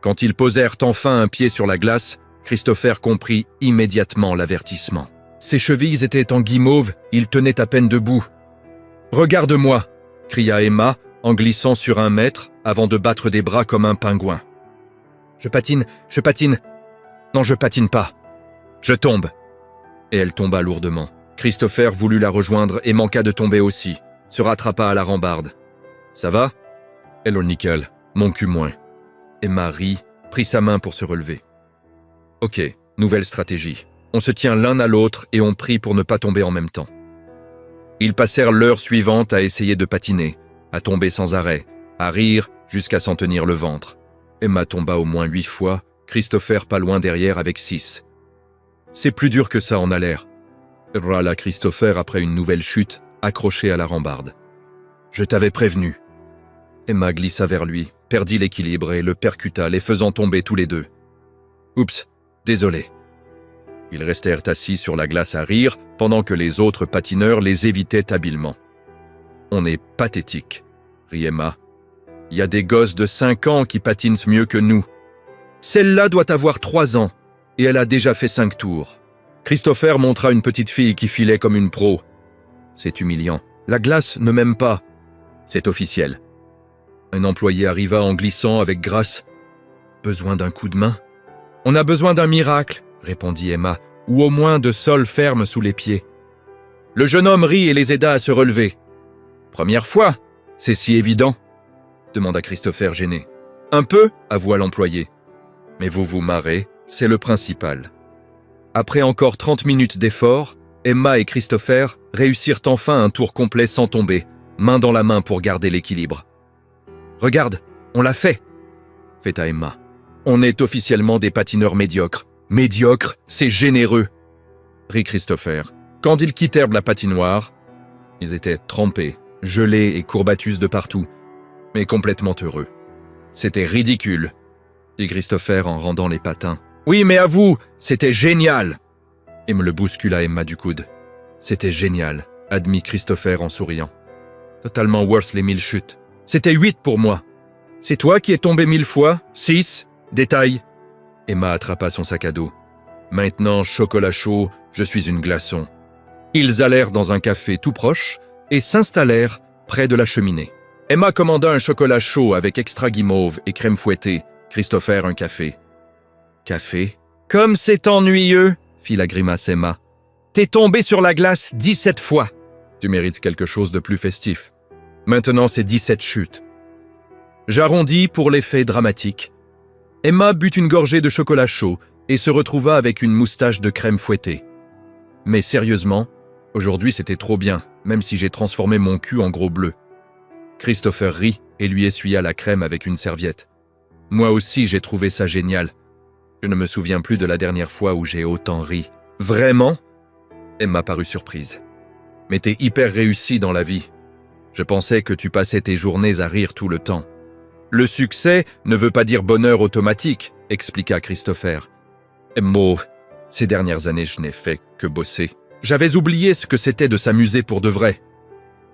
Quand ils posèrent enfin un pied sur la glace, Christopher comprit immédiatement l'avertissement. Ses chevilles étaient en guimauve, il tenait à peine debout. « Regarde-moi » cria Emma en glissant sur 1 mètre avant de battre des bras comme un pingouin. « Je patine. Non, je patine pas. Je tombe. » Et elle tomba lourdement. Christopher voulut la rejoindre et manqua de tomber aussi, se rattrapa à la rambarde. « Ça va ?»« Hello nickel, mon cul moins. » Emma rit, prit sa main pour se relever. « Ok, nouvelle stratégie. On se tient l'un à l'autre et on prie pour ne pas tomber en même temps. » Ils passèrent l'heure suivante à essayer de patiner, à tomber sans arrêt, à rire jusqu'à s'en tenir le ventre. Emma tomba au moins 8 fois, Christopher pas loin derrière avec 6. « C'est plus dur que ça en a l'air. » râla Christopher après une nouvelle chute, accroché à la rambarde. « Je t'avais prévenu. » Emma glissa vers lui, perdit l'équilibre et le percuta, les faisant tomber tous les deux. « Oups, désolé. » Ils restèrent assis sur la glace à rire, pendant que les autres patineurs les évitaient habilement. « On est pathétique, » rit Emma. « Il y a des gosses de 5 ans qui patinent mieux que nous. Celle-là doit avoir 3 ans, et elle a déjà fait 5 tours. » Christopher montra une petite fille qui filait comme une pro. « C'est humiliant. La glace ne m'aime pas. » « C'est officiel. » Un employé arriva en glissant avec grâce. « Besoin d'un coup de main ?»« On a besoin d'un miracle, » répondit Emma, « ou au moins de sol ferme sous les pieds. » Le jeune homme rit et les aida à se relever. « Première fois, c'est si évident ?» demanda Christopher gêné. « Un peu, avoua l'employé. Mais vous vous marrez, c'est le principal. » Après encore 30 minutes d'effort, Emma et Christopher réussirent enfin un tour complet sans tomber, main dans la main pour garder l'équilibre. « Regarde, on l'a fait !» fêta Emma. « On est officiellement des patineurs médiocres. Médiocre, c'est généreux !» rit Christopher. Quand ils quittèrent la patinoire, ils étaient trempés, gelés et courbatus de partout, mais complètement heureux. « C'était ridicule !» dit Christopher en rendant les patins. « Oui, mais à vous, c'était génial !» Et me le bouscula Emma du coude. « C'était génial !» admit Christopher en souriant. « Totalement worse les 1000 chutes. C'était 8 pour moi. C'est toi qui es tombé 1000 fois 6 Détail. » Emma attrapa son sac à dos. « Maintenant, chocolat chaud, je suis une glaçon. » Ils allèrent dans un café tout proche et s'installèrent près de la cheminée. Emma commanda un chocolat chaud avec extra guimauve et crème fouettée. Christopher un café. Café? Comme c'est ennuyeux, fit la grimace Emma. T'es tombé sur la glace 17 fois. Tu mérites quelque chose de plus festif. Maintenant, c'est 17 chutes. J'arrondis pour l'effet dramatique. Emma but une gorgée de chocolat chaud et se retrouva avec une moustache de crème fouettée. Mais sérieusement, aujourd'hui c'était trop bien, même si j'ai transformé mon cul en gros bleu. Christopher rit et lui essuya la crème avec une serviette. Moi aussi, j'ai trouvé ça génial. Je ne me souviens plus de la dernière fois où j'ai autant ri. Vraiment? Emma parut surprise. Mais t'es hyper réussi dans la vie. Je pensais que tu passais tes journées à rire tout le temps. Le succès ne veut pas dire bonheur automatique, expliqua Christopher. Emma, ces dernières années, je n'ai fait que bosser. J'avais oublié ce que c'était de s'amuser pour de vrai.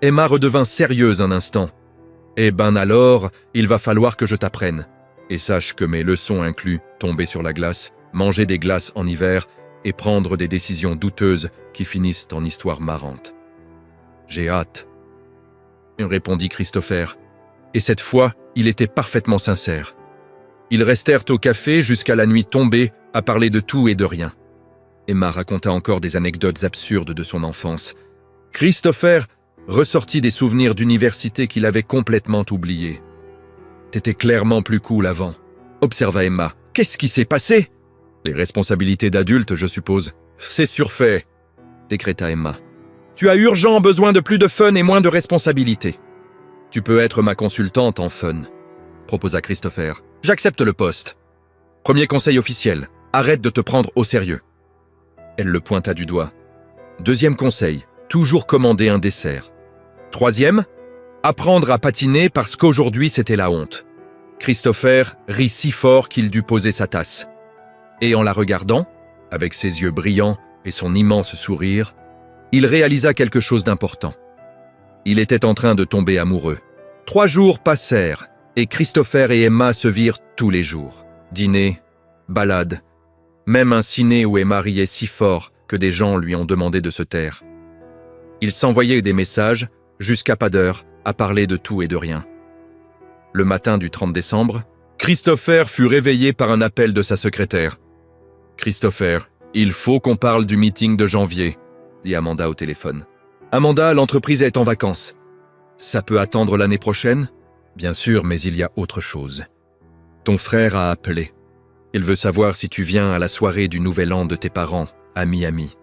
Emma redevint sérieuse un instant. Eh ben alors, il va falloir que je t'apprenne. Et sache que mes leçons incluent tomber sur la glace, manger des glaces en hiver et prendre des décisions douteuses qui finissent en histoires marrantes. J'ai hâte, répondit Christopher. Et cette fois, il était parfaitement sincère. Ils restèrent au café jusqu'à la nuit tombée à parler de tout et de rien. Emma raconta encore des anecdotes absurdes de son enfance. Christopher ressortit des souvenirs d'université qu'il avait complètement oubliés. « T'étais clairement plus cool avant », observa Emma. « Qu'est-ce qui s'est passé ?»« Les responsabilités d'adulte, je suppose. »« C'est surfait », décréta Emma. « Tu as urgent besoin de plus de fun et moins de responsabilités. »« Tu peux être ma consultante en fun », proposa Christopher. « J'accepte le poste. Premier conseil officiel, arrête de te prendre au sérieux. » Elle le pointa du doigt. Deuxième conseil, toujours commander un dessert. Troisième, apprendre à patiner parce qu'aujourd'hui c'était la honte. Christopher rit si fort qu'il dut poser sa tasse. Et en la regardant, avec ses yeux brillants et son immense sourire, il réalisa quelque chose d'important. Il était en train de tomber amoureux. 3 jours passèrent et Christopher et Emma se virent tous les jours. Dîner, balade, même un ciné où Emma riait si fort que des gens lui ont demandé de se taire. Ils s'envoyaient des messages, jusqu'à pas d'heure, à parler de tout et de rien. Le matin du 30 décembre, Christopher fut réveillé par un appel de sa secrétaire. « Christopher, il faut qu'on parle du meeting de janvier », dit Amanda au téléphone. « Amanda, l'entreprise est en vacances. Ça peut attendre l'année prochaine ? Bien sûr, mais il y a autre chose. Ton frère a appelé. Il veut savoir si tu viens à la soirée du Nouvel An de tes parents, à Miami. »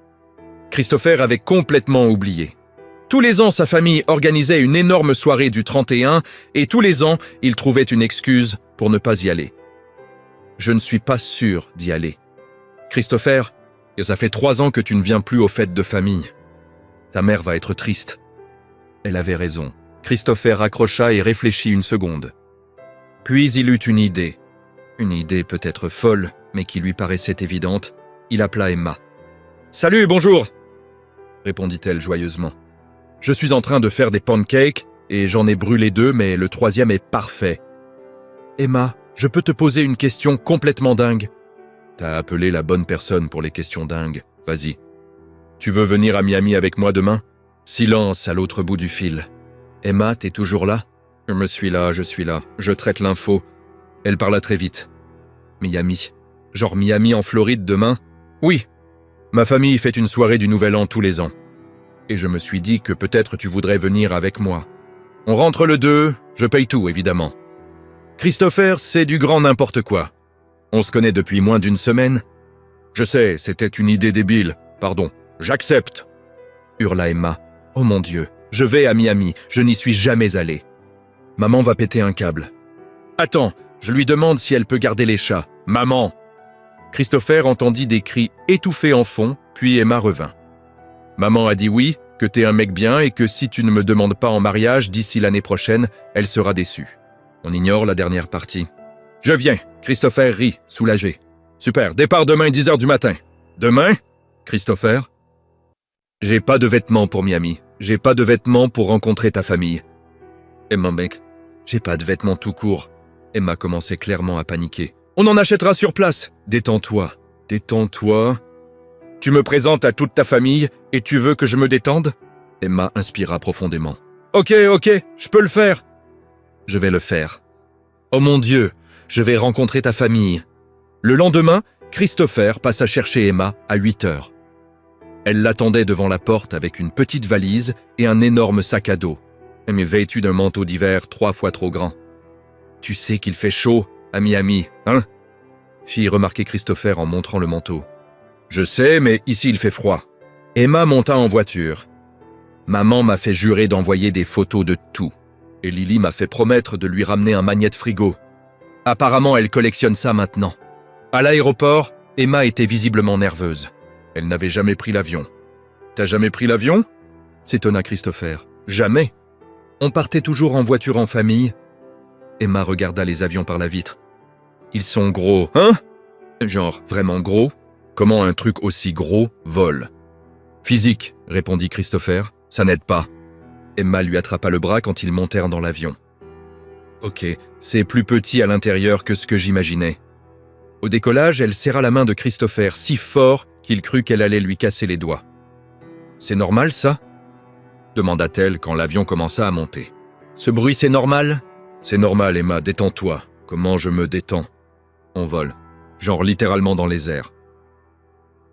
Christopher avait complètement oublié. Tous les ans, sa famille organisait une énorme soirée du 31 et tous les ans, il trouvait une excuse pour ne pas y aller. « Je ne suis pas sûr d'y aller. Christopher, ça fait 3 ans que tu ne viens plus aux fêtes de famille. Ta mère va être triste. » Elle avait raison. Christopher raccrocha et réfléchit une seconde. Puis il eut une idée. Une idée peut-être folle, mais qui lui paraissait évidente. Il appela Emma. « Salut, bonjour !» répondit-elle joyeusement. « Je suis en train de faire des pancakes et j'en ai brûlé 2, mais le 3e est parfait. Emma, je peux te poser une question complètement dingue. T'as appelé la bonne personne pour les questions dingues. Vas-y. Tu veux venir à Miami avec moi demain ? Silence à l'autre bout du fil. Emma, t'es toujours là ? Je suis là. Je traite l'info. Elle parla très vite. Miami. Genre Miami en Floride demain ? Oui. Ma famille fait une soirée du Nouvel An tous les ans. Et je me suis dit que peut-être tu voudrais venir avec moi. On rentre le 2, je paye tout, évidemment. Christopher, c'est du grand n'importe quoi. On se connaît depuis moins d'1 semaine. Je sais, c'était une idée débile. Pardon, j'accepte. Hurla Emma. Oh mon Dieu, je vais à Miami, je n'y suis jamais allé. Maman va péter un câble. Attends, je lui demande si elle peut garder les chats. Maman! Christopher entendit des cris étouffés en fond, puis Emma revint. Maman a dit oui, que t'es un mec bien et que si tu ne me demandes pas en mariage d'ici l'année prochaine, elle sera déçue. On ignore la dernière partie. Je viens. Christopher rit, soulagé. Super, départ demain 10h du matin. Demain? Christopher? J'ai pas de vêtements pour Miami. J'ai pas de vêtements pour rencontrer ta famille. Emma, mec, j'ai pas de vêtements tout court. Emma commençait clairement à paniquer. On en achètera sur place. Détends-toi. Détends-toi. Tu me présentes à toute ta famille et tu veux que je me détende ? Emma inspira profondément. Ok, je peux le faire. Je vais le faire. Oh mon Dieu, je vais rencontrer ta famille. Le lendemain, Christopher passa chercher Emma à 8 heures. Elle l'attendait devant la porte avec une petite valise et un énorme sac à dos, mais vêtue d'un manteau d'hiver 3 fois trop grand. « Tu sais qu'il fait chaud à Miami, hein ?» fit remarquer Christopher en montrant le manteau. « Je sais, mais ici il fait froid. » Emma monta en voiture. Maman m'a fait jurer d'envoyer des photos de tout. Et Lily m'a fait promettre de lui ramener un magnéte-frigo. Apparemment, elle collectionne ça maintenant. À l'aéroport, Emma était visiblement nerveuse. Elle n'avait jamais pris l'avion. « T'as jamais pris l'avion ?» s'étonna Christopher. « Jamais. On partait toujours en voiture en famille. » Emma regarda les avions par la vitre. « Ils sont gros, hein ?» Genre, vraiment gros ? Comment un truc aussi gros vole ? « Physique, » répondit Christopher. « Ça n'aide pas. » Emma lui attrapa le bras quand ils montèrent dans l'avion. « Ok, c'est plus petit à l'intérieur que ce que j'imaginais. » Au décollage, elle serra la main de Christopher si fort qu'il crut qu'elle allait lui casser les doigts. « C'est normal, ça ?» demanda-t-elle quand l'avion commença à monter. « Ce bruit, c'est normal ?»« C'est normal, Emma, détends-toi. Comment je me détends ? On vole. Genre littéralement dans les airs. »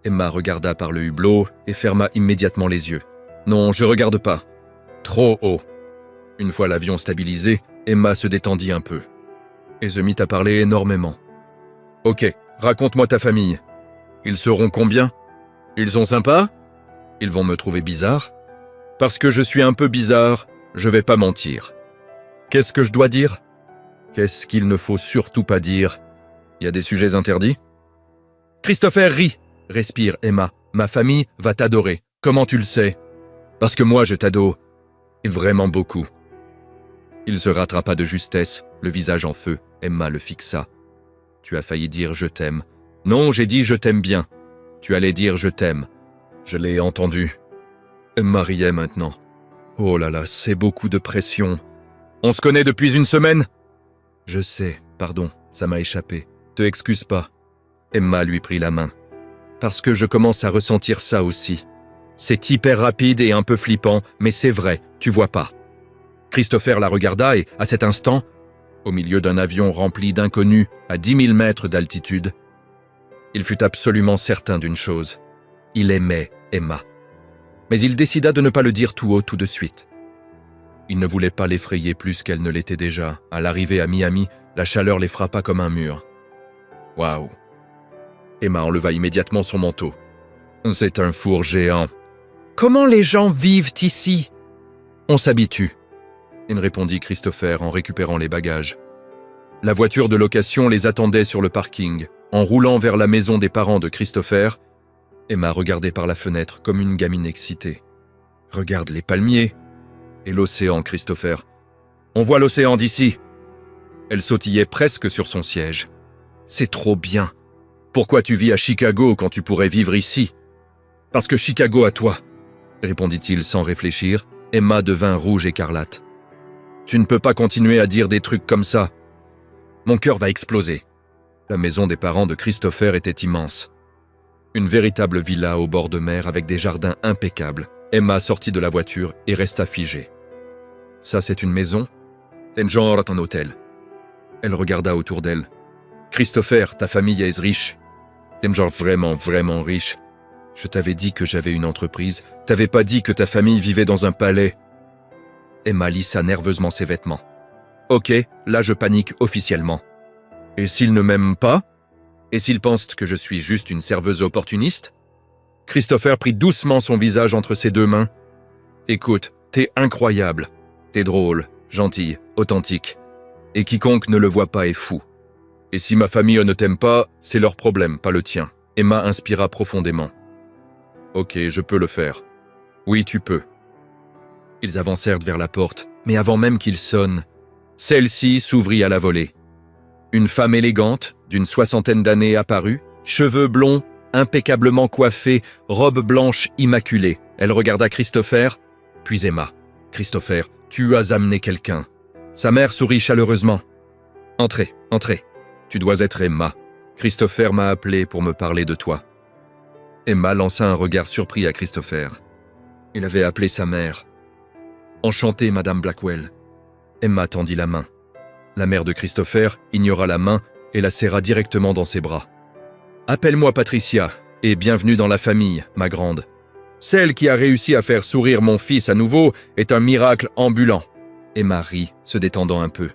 Emma regarda par le hublot et ferma immédiatement les yeux. « Non, je regarde pas. Trop haut. » Une fois l'avion stabilisé, Emma se détendit un peu et se mit à parler énormément. « Ok, raconte-moi ta famille. Ils seront combien ? Ils sont sympas ? Ils vont me trouver bizarre ? Parce que je suis un peu bizarre, je vais pas mentir. Qu'est-ce que je dois dire ? Qu'est-ce qu'il ne faut surtout pas dire ? Il y a des sujets interdits ? Christopher rit, respire Emma. Ma famille va t'adorer. Comment tu le sais ? Parce que moi je t'adore. Et vraiment beaucoup. Il se rattrapa de justesse, le visage en feu. Emma le fixa. Tu as failli dire je t'aime. Non, j'ai dit je t'aime bien. Tu allais dire je t'aime. Je l'ai entendu. Emma riait maintenant. Oh là là, c'est beaucoup de pression. On se connaît depuis une semaine ? Je sais, pardon, ça m'a échappé. Te excuse pas. Emma lui prit la main. Parce que je commence à ressentir ça aussi. C'est hyper rapide et un peu flippant, mais c'est vrai, tu vois pas. Christopher la regarda et, à cet instant, au milieu d'un avion rempli d'inconnus à 10 000 mètres d'altitude, il fut absolument certain d'une chose. Il aimait Emma. Mais il décida de ne pas le dire tout haut tout de suite. Il ne voulait pas l'effrayer plus qu'elle ne l'était déjà. À l'arrivée à Miami, la chaleur les frappa comme un mur. Waouh! Emma enleva immédiatement son manteau. C'est un four géant. Comment les gens vivent ici? On s'habitue, répondit Christopher en récupérant les bagages. La voiture de location les attendait sur le parking. En roulant vers la maison des parents de Christopher, Emma regardait par la fenêtre comme une gamine excitée. Regarde les palmiers et l'océan, Christopher. On voit l'océan d'ici. Elle sautillait presque sur son siège. C'est trop bien. Pourquoi tu vis à Chicago quand tu pourrais vivre ici? Parce que Chicago à toi, répondit-il sans réfléchir. Emma devint rouge écarlate. Tu ne peux pas continuer à dire des trucs comme ça. Mon cœur va exploser. La maison des parents de Christopher était immense. Une véritable villa au bord de mer avec des jardins impeccables. Emma sortit de la voiture et resta figée. Ça, c'est une maison? C'est genre un hôtel. Elle regarda autour d'elle. Christopher, ta famille est riche. T'es genre vraiment, vraiment riche. Je t'avais dit que j'avais une entreprise. T'avais pas dit que ta famille vivait dans un palais. Emma lissa nerveusement ses vêtements. Ok, là je panique officiellement. Et s'ils ne m'aiment pas? Et s'ils pensent que je suis juste une serveuse opportuniste? Christopher prit doucement son visage entre ses deux mains. Écoute, t'es incroyable. T'es drôle, gentille, authentique. Et quiconque ne le voit pas est fou. Et si ma famille ne t'aime pas, c'est leur problème, pas le tien. Emma inspira profondément. Ok, je peux le faire. Oui, tu peux. Ils avancèrent vers la porte, mais avant même qu'il sonne, celle-ci s'ouvrit à la volée. Une femme élégante, d'une 60aine d'années apparut, cheveux blonds, impeccablement coiffés, robe blanche immaculée. Elle regarda Christopher, puis Emma. Christopher, tu as amené quelqu'un. Sa mère sourit chaleureusement. Entrez, entrez. Tu dois être Emma. Christopher m'a appelé pour me parler de toi. Emma lança un regard surpris à Christopher. Il avait appelé sa mère. Enchantée, Madame Blackwell. Emma tendit la main. La mère de Christopher ignora la main et la serra directement dans ses bras. « Appelle-moi Patricia, et bienvenue dans la famille, ma grande. Celle qui a réussi à faire sourire mon fils à nouveau est un miracle ambulant. » Emma rit, se détendant un peu.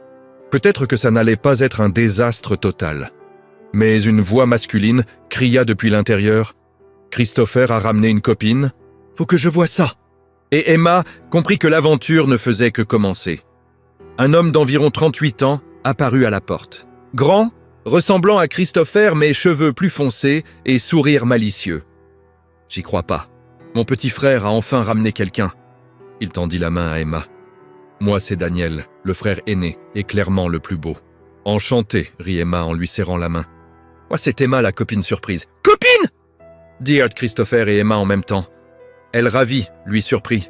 Peut-être que ça n'allait pas être un désastre total. Mais une voix masculine cria depuis l'intérieur. Christopher a ramené une copine. « Faut que je voie ça !» Et Emma comprit que l'aventure ne faisait que commencer. Un homme d'environ 38 ans apparut à la porte. Grand, ressemblant à Christopher mais cheveux plus foncés et sourire malicieux. « J'y crois pas. Mon petit frère a enfin ramené quelqu'un. » Il tendit la main à Emma. « Moi, c'est Daniel, le frère aîné, et clairement le plus beau. »« Enchanté, » rit Emma en lui serrant la main. « Moi, c'est Emma, la copine surprise. »« Copine !» dirent Christopher et Emma en même temps. Elle ravit, lui surprit.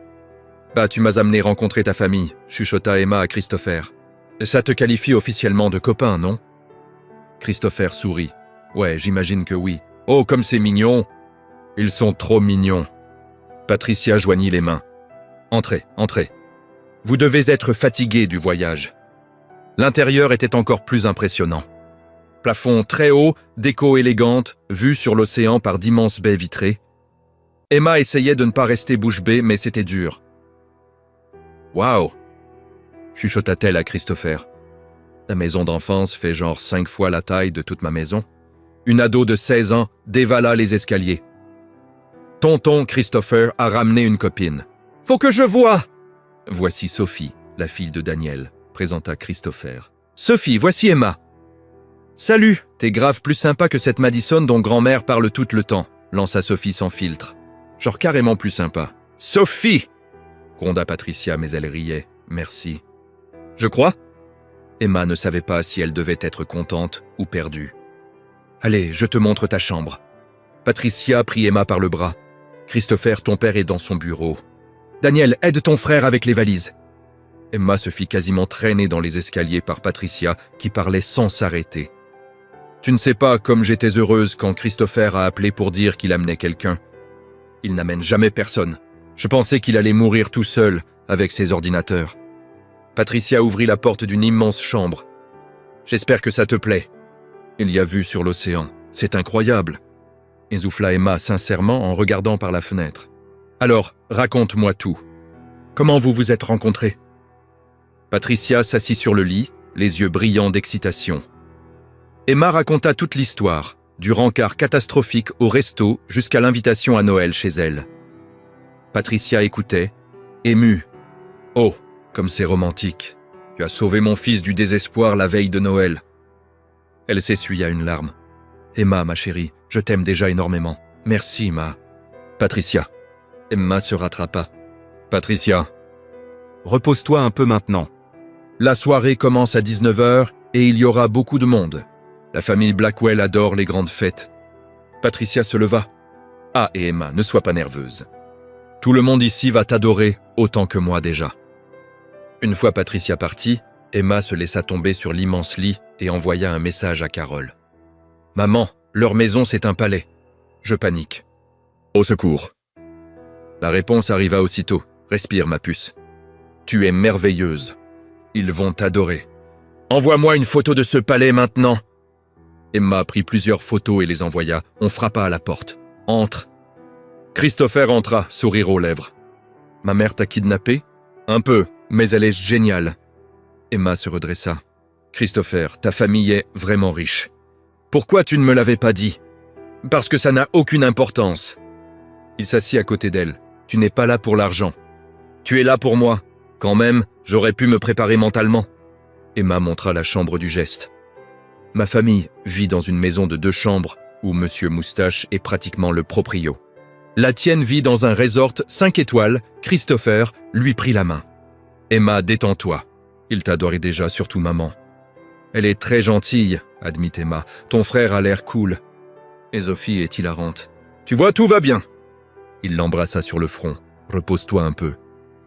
« Bah, tu m'as amené rencontrer ta famille, » chuchota Emma à Christopher. « Ça te qualifie officiellement de copain, non ?» Christopher sourit. « Ouais, j'imagine que oui. Oh, comme c'est mignon !»« Ils sont trop mignons. » Patricia joignit les mains. « Entrez, entrez. Vous devez être fatigué du voyage. » L'intérieur était encore plus impressionnant. Plafond très haut, déco élégante, vue sur l'océan par d'immenses baies vitrées. Emma essayait de ne pas rester bouche bée, mais c'était dur. « Waouh !» chuchota-t-elle à Christopher. La maison d'enfance fait genre 5 fois la taille de toute ma maison. Une ado de 16 ans dévala les escaliers. Tonton Christopher a ramené une copine. « Faut que je voie !» Voici Sophie, la fille de Daniel, présenta Christopher. « Sophie, voici Emma. »« Salut, t'es grave plus sympa que cette Madison dont grand-mère parle tout le temps, » lança Sophie sans filtre. « Genre carrément plus sympa. »« Sophie !» gronda Patricia, mais elle riait. « Merci. »« Je crois ?» Emma ne savait pas si elle devait être contente ou perdue. « Allez, je te montre ta chambre. » Patricia prit Emma par le bras. « Christopher, ton père est dans son bureau. »« Daniel, aide ton frère avec les valises. » Emma se fit quasiment traîner dans les escaliers par Patricia, qui parlait sans s'arrêter. « Tu ne sais pas comme j'étais heureuse quand Christopher a appelé pour dire qu'il amenait quelqu'un. Il n'amène jamais personne. Je pensais qu'il allait mourir tout seul avec ses ordinateurs. » Patricia ouvrit la porte d'une immense chambre. « J'espère que ça te plaît. Il y a vue sur l'océan. C'est incroyable. » Essouffla Emma sincèrement en regardant par la fenêtre. « Alors, raconte-moi tout. Comment vous vous êtes rencontrés ?» Patricia s'assit sur le lit, les yeux brillants d'excitation. Emma raconta toute l'histoire, du rencard catastrophique au resto jusqu'à l'invitation à Noël chez elle. Patricia écoutait, émue. « Oh, comme c'est romantique. Tu as sauvé mon fils du désespoir la veille de Noël. » Elle s'essuya une larme. « Emma, ma chérie, je t'aime déjà énormément. Merci, ma... » Patricia. Emma se rattrapa. « Patricia, repose-toi un peu maintenant. La soirée commence à 19h et il y aura beaucoup de monde. La famille Blackwell adore les grandes fêtes. » Patricia se leva. « Ah, et Emma, ne sois pas nerveuse. Tout le monde ici va t'adorer autant que moi déjà. » Une fois Patricia partie, Emma se laissa tomber sur l'immense lit et envoya un message à Carole. « Maman, leur maison c'est un palais. » Je panique. « Au secours. » La réponse arriva aussitôt. « Respire, ma puce. Tu es merveilleuse. Ils vont t'adorer. Envoie-moi une photo de ce palais maintenant. » Emma prit plusieurs photos et les envoya. On frappa à la porte. « Entre. » Christopher entra, sourire aux lèvres. « Ma mère t'a kidnappé ? » ?»« Un peu, mais elle est géniale. » Emma se redressa. « Christopher, ta famille est vraiment riche. Pourquoi tu ne me l'avais pas dit ? » ?»« Parce que ça n'a aucune importance. » Il s'assit à côté d'elle. « Tu n'es pas là pour l'argent. Tu es là pour moi. Quand même, j'aurais pu me préparer mentalement. » Emma montra la chambre du geste. « Ma famille vit dans une maison de 2 chambres où Monsieur Moustache est pratiquement le proprio. La tienne vit dans un resort 5 étoiles. » Christopher lui prit la main. « Emma, détends-toi. Il t'adorait déjà, surtout maman. »« Elle est très gentille, » admit Emma. « Ton frère a l'air cool. » Et Sophie est hilarante. « Tu vois, tout va bien. » Il l'embrassa sur le front. « Repose-toi un peu.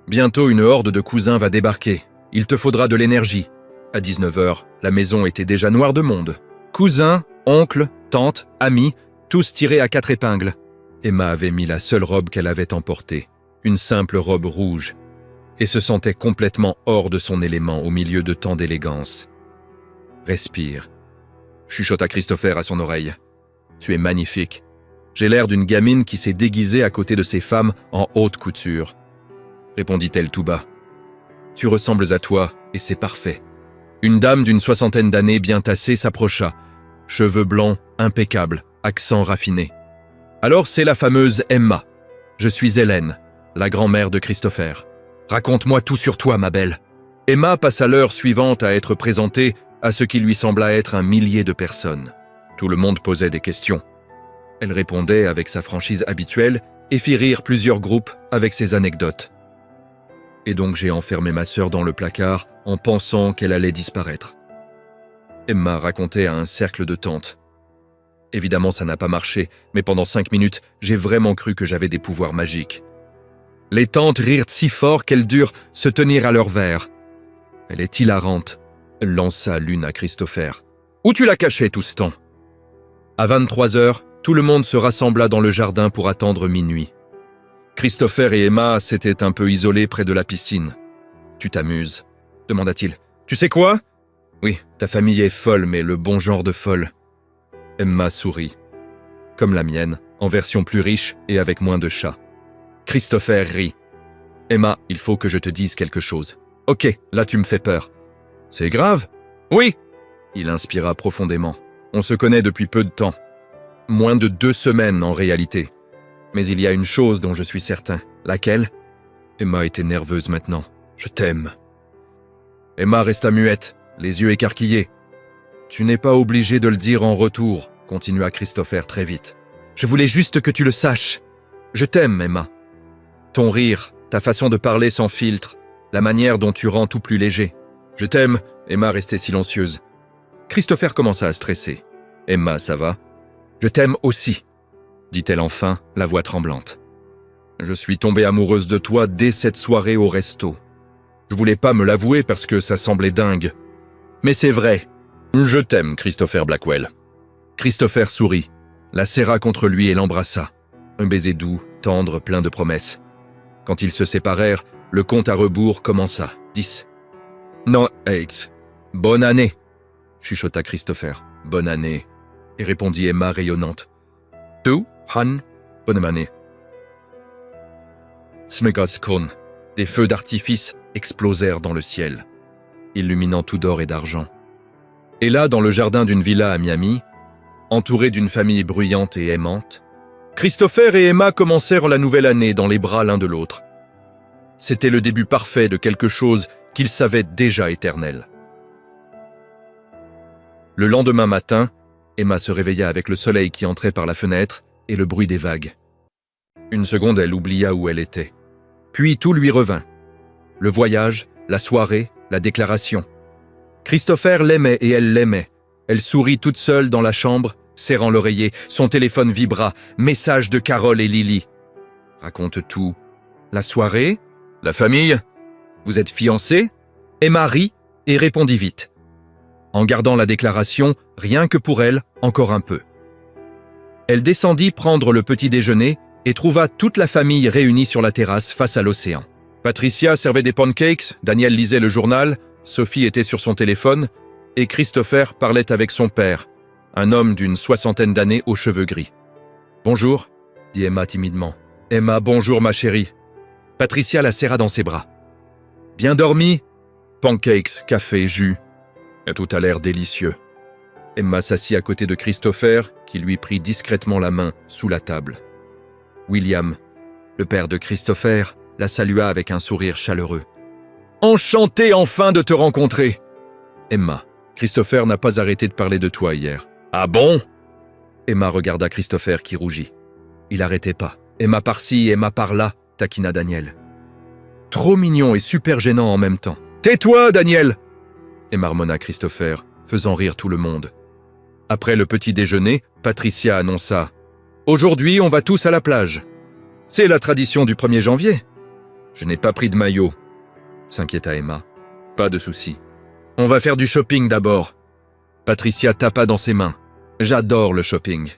Bientôt, une horde de cousins va débarquer. Il te faudra de l'énergie. » À 19h, la maison était déjà noire de monde. Cousins, oncles, tantes, amis, tous tirés à 4 épingles. Emma avait mis la seule robe qu'elle avait emportée, une simple robe rouge, et se sentait complètement hors de son élément au milieu de tant d'élégance. Respire. Chuchota Christopher à son oreille. Tu es magnifique. J'ai l'air d'une gamine qui s'est déguisée à côté de ces femmes en haute couture. Répondit-elle tout bas. Tu ressembles à toi, et c'est parfait. Une dame d'une 60aine d'années bien tassée s'approcha. Cheveux blancs, impeccables, accent raffiné. Alors c'est la fameuse Emma. Je suis Hélène, la grand-mère de Christopher. Raconte-moi tout sur toi, ma belle. Emma passa l'heure suivante à être présentée à ce qui lui sembla être un millier de personnes. Tout le monde posait des questions. Elle répondait avec sa franchise habituelle et fit rire plusieurs groupes avec ses anecdotes. Et donc j'ai enfermé ma sœur dans le placard en pensant qu'elle allait disparaître. Emma racontait à un cercle de tantes. Évidemment, ça n'a pas marché, mais pendant 5 minutes, j'ai vraiment cru que j'avais des pouvoirs magiques. Les tantes rirent si fort qu'elles durent se tenir à leur verre. Elle est hilarante, lança l'une à Christopher. Où tu l'as cachée tout ce temps? À 23h, tout le monde se rassembla dans le jardin pour attendre minuit. Christopher et Emma s'étaient un peu isolés près de la piscine. « Tu t'amuses ?» demanda-t-il. « Tu sais quoi? Oui, ta famille est folle, mais le bon genre de folle. » Emma sourit. Comme la mienne, en version plus riche et avec moins de chats. Christopher rit. « Emma, il faut que je te dise quelque chose. Ok, là tu me fais peur. »« C'est grave? »« Oui !» Il inspira profondément. « On se connaît depuis peu de temps. Moins de 2 semaines en réalité. Mais il y a une chose dont je suis certain. Laquelle? » Emma était nerveuse maintenant. « Je t'aime. » Emma resta muette, les yeux écarquillés. « Tu n'es pas obligé de le dire en retour, » continua Christopher très vite. « Je voulais juste que tu le saches. Je t'aime, Emma. Ton rire, ta façon de parler sans filtre, la manière dont tu rends tout plus léger. Je t'aime. » Emma restait silencieuse. Christopher commença à stresser. « Emma, ça va? »« Je t'aime aussi, » dit-elle enfin, la voix tremblante. « Je suis tombée amoureuse de toi dès cette soirée au resto. Je voulais pas me l'avouer parce que ça semblait dingue. Mais c'est vrai. Je t'aime, Christopher Blackwell. » Christopher sourit, la serra contre lui et l'embrassa. Un baiser doux, tendre, plein de promesses. Quand ils se séparèrent, le compte à rebours commença. 10. Non, 8. Bonne année, chuchota Christopher. Bonne année, et répondit Emma rayonnante. 2, Han, bonne année. Smegaskon, des feux d'artifice explosèrent dans le ciel, illuminant tout d'or et d'argent. Et là, dans le jardin d'une villa à Miami, entouré d'une famille bruyante et aimante, Christopher et Emma commencèrent la nouvelle année dans les bras l'un de l'autre. C'était le début parfait de quelque chose qu'ils savaient déjà éternel. Le lendemain matin, Emma se réveilla avec le soleil qui entrait par la fenêtre et le bruit des vagues. Une seconde, elle oublia où elle était. Puis tout lui revint. Le voyage, la soirée, la déclaration. Christopher l'aimait et elle l'aimait. Elle sourit toute seule dans la chambre, serrant l'oreiller. Son téléphone vibra. Message de Carole et Lily. Raconte tout. La soirée? La famille? Vous êtes fiancés? Emma rit et répondit vite. En gardant la déclaration, rien que pour elle, encore un peu. Elle descendit prendre le petit déjeuner et trouva toute la famille réunie sur la terrasse face à l'océan. Patricia servait des pancakes, Daniel lisait le journal, Sophie était sur son téléphone et Christopher parlait avec son père, un homme d'une 60aine d'années aux cheveux gris. « Bonjour », dit Emma timidement. « Emma, bonjour ma chérie. » Patricia la serra dans ses bras. « Bien dormi? Pancakes, café, jus. Tout a l'air délicieux. » Emma s'assit à côté de Christopher, qui lui prit discrètement la main sous la table. William, le père de Christopher, la salua avec un sourire chaleureux. « Enchanté enfin de te rencontrer !»« Emma, Christopher n'a pas arrêté de parler de toi hier. »« Ah bon ?» Emma regarda Christopher qui rougit. Il n'arrêtait pas. Emma par-ci, Emma par-là, taquina Daniel. Trop mignon et super gênant en même temps. « Tais-toi, Daniel !» émarmonna Christopher, faisant rire tout le monde. Après le petit déjeuner, Patricia annonça « Aujourd'hui, on va tous à la plage. C'est la tradition du 1er janvier. » « Je n'ai pas pris de maillot, » s'inquiéta Emma. « Pas de souci. On va faire du shopping d'abord. » Patricia tapa dans ses mains. « J'adore le shopping. »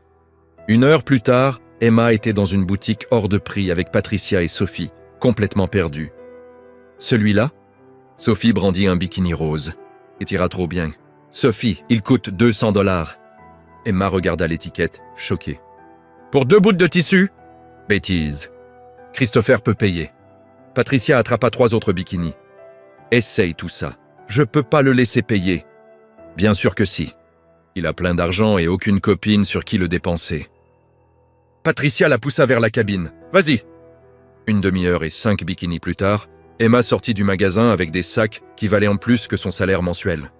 1 heure plus tard, Emma était dans une boutique hors de prix avec Patricia et Sophie, complètement perdues. « Celui-là ?» Sophie brandit un bikini rose. « Il t'ira trop bien. Sophie, il coûte 200 $. Emma regarda l'étiquette, choquée. Pour 2 bouts de tissu? Bêtise. Christopher peut payer. Patricia attrapa 3 autres bikinis. Essaye tout ça. Je peux pas le laisser payer. Bien sûr que si. Il a plein d'argent et aucune copine sur qui le dépenser. Patricia la poussa vers la cabine. Vas-y. Une demi-heure et 5 bikinis plus tard, Emma sortit du magasin avec des sacs qui valaient en plus que son salaire mensuel.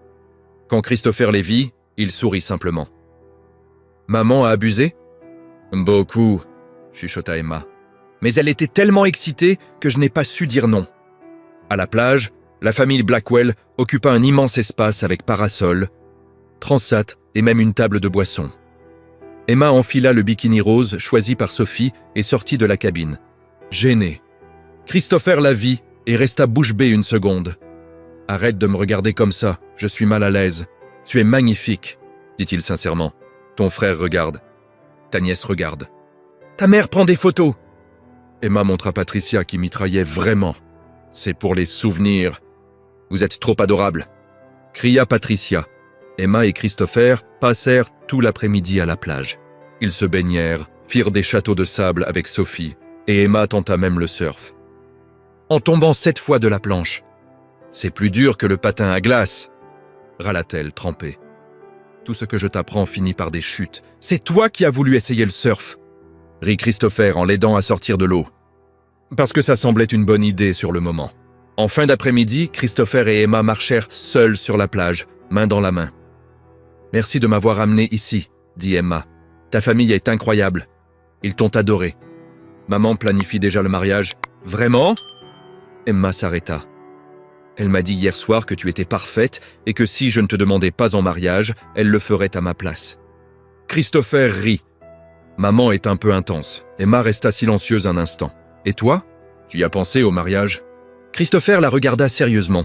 Quand Christopher les vit, il sourit simplement. Maman a abusé? Beaucoup, chuchota Emma. Mais elle était tellement excitée que je n'ai pas su dire non. À la plage, la famille Blackwell occupa un immense espace avec parasol, transat et même une table de boisson. Emma enfila le bikini rose choisi par Sophie et sortit de la cabine. Gênée. Christopher la vit et resta bouche bée une seconde. « Arrête de me regarder comme ça, je suis mal à l'aise. Tu es magnifique, dit-il sincèrement. Ton frère regarde. Ta nièce regarde. Ta mère prend des photos. Emma montra Patricia qui mitraillait vraiment. C'est pour les souvenirs. Vous êtes trop adorable, cria Patricia. Emma et Christopher passèrent tout l'après-midi à la plage. Ils se baignèrent, firent des châteaux de sable avec Sophie, et Emma tenta même le surf. En tombant 7 fois de la planche. C'est plus dur que le patin à glace, râla-t-elle, trempée. Tout ce que je t'apprends finit par des chutes. C'est toi qui as voulu essayer le surf, rit Christopher en l'aidant à sortir de l'eau. Parce que ça semblait une bonne idée sur le moment. En fin d'après-midi, Christopher et Emma marchèrent seuls sur la plage, main dans la main. Merci de m'avoir amené ici, dit Emma. Ta famille est incroyable. Ils t'ont adoré. Maman planifie déjà le mariage. Vraiment? Emma s'arrêta. Elle m'a dit hier soir que tu étais parfaite et que si je ne te demandais pas en mariage, elle le ferait à ma place. Christopher rit. Maman est un peu intense. Emma resta silencieuse un instant. Et toi? Tu y as pensé au mariage? Christopher la regarda sérieusement.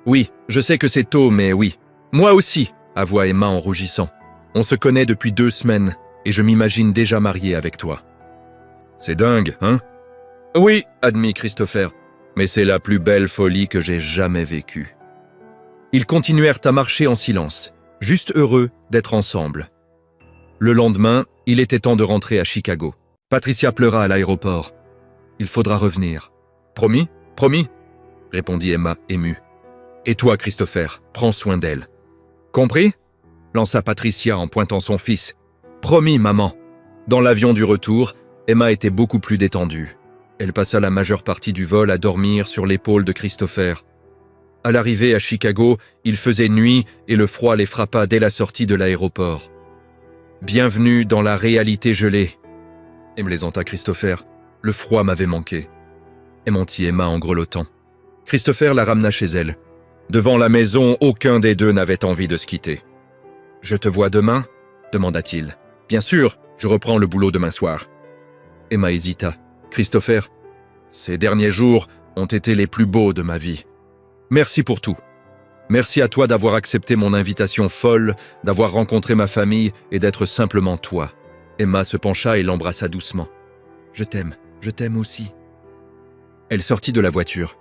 Oui, je sais que c'est tôt, mais oui. Moi aussi, avoua Emma en rougissant. On se connaît depuis 2 semaines et je m'imagine déjà mariée avec toi. C'est dingue, hein? Oui, admit Christopher. Mais c'est la plus belle folie que j'ai jamais vécue. Ils continuèrent à marcher en silence, juste heureux d'être ensemble. Le lendemain, il était temps de rentrer à Chicago. Patricia pleura à l'aéroport. Il faudra revenir. Promis? Promis? Répondit Emma, émue. Et toi, Christopher, prends soin d'elle. Compris? Lança Patricia en pointant son fils. Promis, maman. Dans l'avion du retour, Emma était beaucoup plus détendue. Elle passa la majeure partie du vol à dormir sur l'épaule de Christopher. À l'arrivée à Chicago, il faisait nuit et le froid les frappa dès la sortie de l'aéroport. Bienvenue dans la réalité gelée, plaisanta Christopher. Le froid m'avait manqué. Mentit Emma en grelottant. Christopher la ramena chez elle. Devant la maison, aucun des deux n'avait envie de se quitter. Je te vois demain? Demanda-t-il. Bien sûr, je reprends le boulot demain soir. Emma hésita. Christopher, ces derniers jours ont été les plus beaux de ma vie. Merci pour tout. Merci à toi d'avoir accepté mon invitation folle, d'avoir rencontré ma famille et d'être simplement toi. Emma se pencha et l'embrassa doucement. Je t'aime aussi. Elle sortit de la voiture.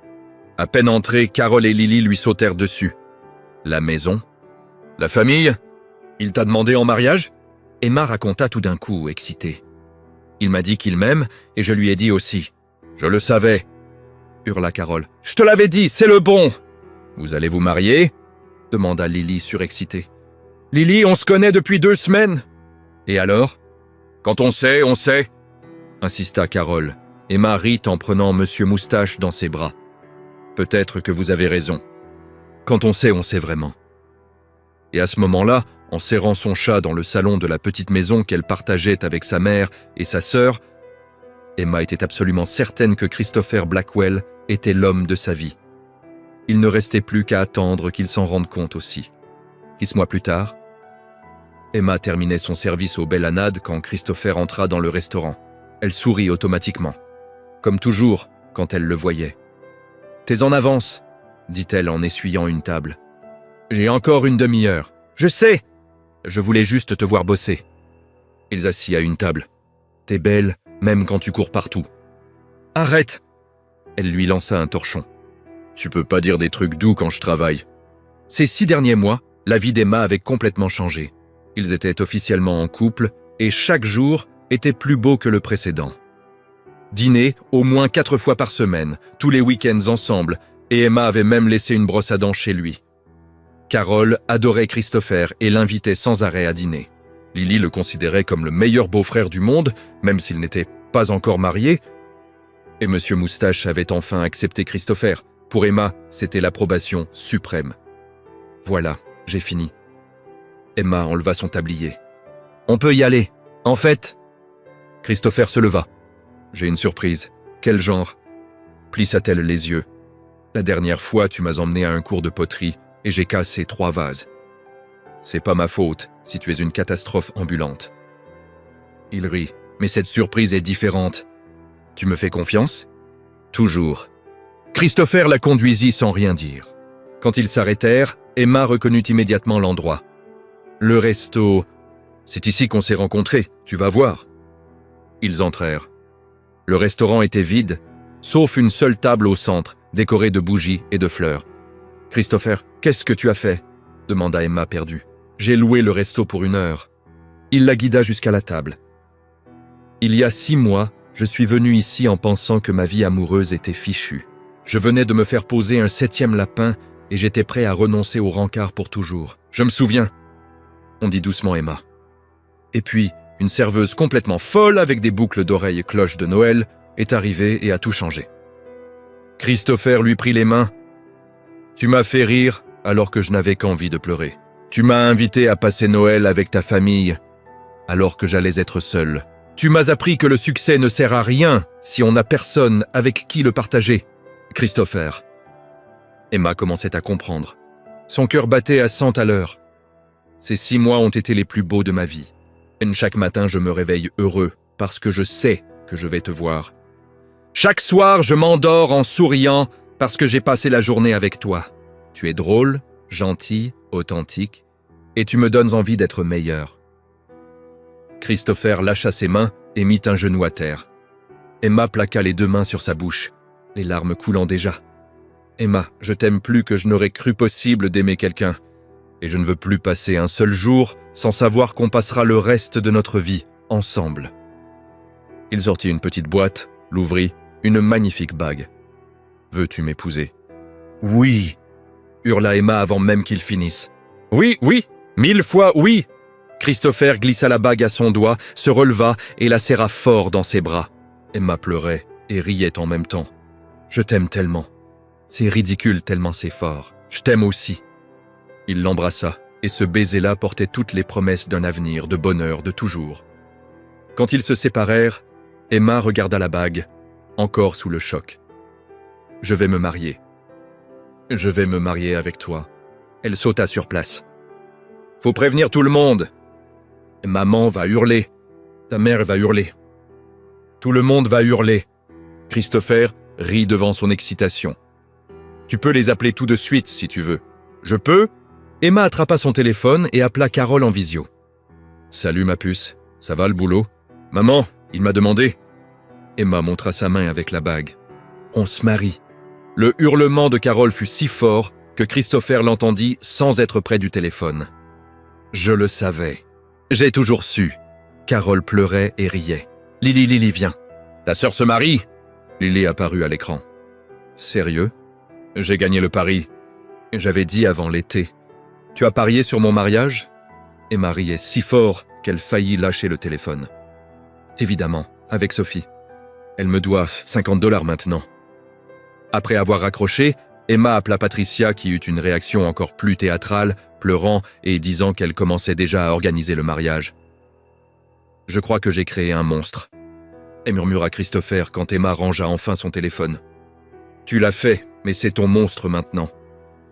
À peine entrée, Carole et Lily lui sautèrent dessus. La maison? La famille? Il t'a demandé en mariage? Emma raconta tout d'un coup, excitée. Il m'a dit qu'il m'aime, et je lui ai dit aussi. Je le savais, hurla Carole. Je te l'avais dit, c'est le bon. Vous allez vous marier? Demanda Lily surexcitée. Lily, on se connaît depuis 2 semaines. Et alors? Quand on sait, insista Carole. Emma rit en prenant Monsieur Moustache dans ses bras. Peut-être que vous avez raison. Quand on sait vraiment. Et à ce moment-là, en serrant son chat dans le salon de la petite maison qu'elle partageait avec sa mère et sa sœur, Emma était absolument certaine que Christopher Blackwell était l'homme de sa vie. Il ne restait plus qu'à attendre qu'il s'en rende compte aussi. 10 mois plus tard, Emma terminait son service au Bel-Anad quand Christopher entra dans le restaurant. Elle sourit automatiquement, comme toujours quand elle le voyait. « T'es en avance », dit-elle en essuyant une table. « J'ai encore une demi-heure. Je sais. Je voulais juste te voir bosser. » Ils assis à une table. « T'es belle, même quand tu cours partout. »« Arrête !» Elle lui lança un torchon. « Tu peux pas dire des trucs doux quand je travaille. » Ces 6 derniers mois, La vie d'Emma avait complètement changé. Ils étaient officiellement en couple et chaque jour était plus beau que le précédent. Dîner au moins 4 fois par semaine, tous les week-ends ensemble, et Emma avait même laissé une brosse à dents chez lui. Carole adorait Christopher et l'invitait sans arrêt à dîner. Lily le considérait comme le meilleur beau-frère du monde, même s'il n'était pas encore marié. Et Monsieur Moustache avait enfin accepté Christopher. Pour Emma, c'était l'approbation suprême. Voilà, j'ai fini. Emma enleva son tablier. « On peut y aller. En fait… » Christopher se leva. « J'ai une surprise. Quel genre ?» Plissa-t-elle les yeux. « La dernière fois, tu m'as emmené à un cours de poterie et j'ai cassé 3 vases. C'est pas ma faute si tu es une catastrophe ambulante. » Il rit. « Mais cette surprise est différente. Tu me fais confiance ?» « Toujours. » Christopher la conduisit sans rien dire. Quand ils s'arrêtèrent, Emma reconnut immédiatement l'endroit. « Le resto… C'est ici qu'on s'est rencontrés, tu vas voir. » Ils entrèrent. Le restaurant était vide, sauf une seule table au centre, décorée de bougies et de fleurs. « Christopher, qu'est-ce que tu as fait ?» demanda Emma perdue. « J'ai loué le resto pour 1 heure. » Il la guida jusqu'à la table. « Il y a 6 mois, je suis venu ici en pensant que ma vie amoureuse était fichue. Je venais de me faire poser un 7e lapin et j'étais prêt à renoncer au rencard pour toujours. Je me souviens. » On dit doucement Emma. Et puis, une serveuse complètement folle avec des boucles d'oreilles et cloches de Noël est arrivée et a tout changé. Christopher lui prit les mains. « Tu m'as fait rire alors que je n'avais qu'envie de pleurer. Tu m'as invité à passer Noël avec ta famille alors que j'allais être seul. Tu m'as appris que le succès ne sert à rien si on n'a personne avec qui le partager. Christopher. » Emma commençait à comprendre. Son cœur battait à 100 à l'heure. Ces 6 mois ont été les plus beaux de ma vie. Et chaque matin, je me réveille heureux parce que je sais que je vais te voir. Chaque soir, je m'endors en souriant parce que j'ai passé la journée avec toi. Tu es drôle, gentil, authentique, et tu me donnes envie d'être meilleur. Christopher lâcha ses mains et mit un genou à terre. Emma plaqua les 2 mains sur sa bouche, les larmes coulant déjà. « Emma, je t'aime plus que je n'aurais cru possible d'aimer quelqu'un. Et je ne veux plus passer un seul jour sans savoir qu'on passera le reste de notre vie ensemble. » Il sortit une petite boîte, l'ouvrit, une magnifique bague. « Veux-tu m'épouser ?»« Oui !» hurla Emma avant même qu'il finisse. « Oui, oui, 1000 fois oui !» Christopher glissa la bague à son doigt, se releva et la serra fort dans ses bras. Emma pleurait et riait en même temps. « Je t'aime tellement. C'est ridicule tellement c'est fort. Je t'aime aussi. » Il l'embrassa, et ce baiser-là portait toutes les promesses d'un avenir, de bonheur, de toujours. Quand ils se séparèrent, Emma regarda la bague, encore sous le choc. « Je vais me marier. Je vais me marier avec toi. » Elle sauta sur place. « Faut prévenir tout le monde. Maman va hurler. Ta mère va hurler. Tout le monde va hurler. » Christopher rit devant son excitation. « Tu peux les appeler tout de suite si tu veux. »« Je peux ?» Emma attrapa son téléphone et appela Carole en visio. « Salut ma puce, ça va le boulot ?»« Maman, il m'a demandé. » Emma montra sa main avec la bague. « On se marie. » Le hurlement de Carole fut si fort que Christopher l'entendit sans être près du téléphone. « Je le savais. J'ai toujours su. » Carole pleurait et riait. « Lily, viens. »« Ta sœur se marie ?» Lily apparut à l'écran. « Sérieux ? J'ai gagné le pari. J'avais dit avant l'été. Tu as parié sur mon mariage ?» Emma riait si fort qu'elle faillit lâcher le téléphone. « Évidemment, avec Sophie. Elle me doit $50 maintenant. » Après avoir raccroché, Emma appela Patricia qui eut une réaction encore plus théâtrale, pleurant et disant qu'elle commençait déjà à organiser le mariage. « Je crois que j'ai créé un monstre. » Et murmura Christopher quand Emma rangea enfin son téléphone. « Tu l'as fait, mais c'est ton monstre maintenant. »«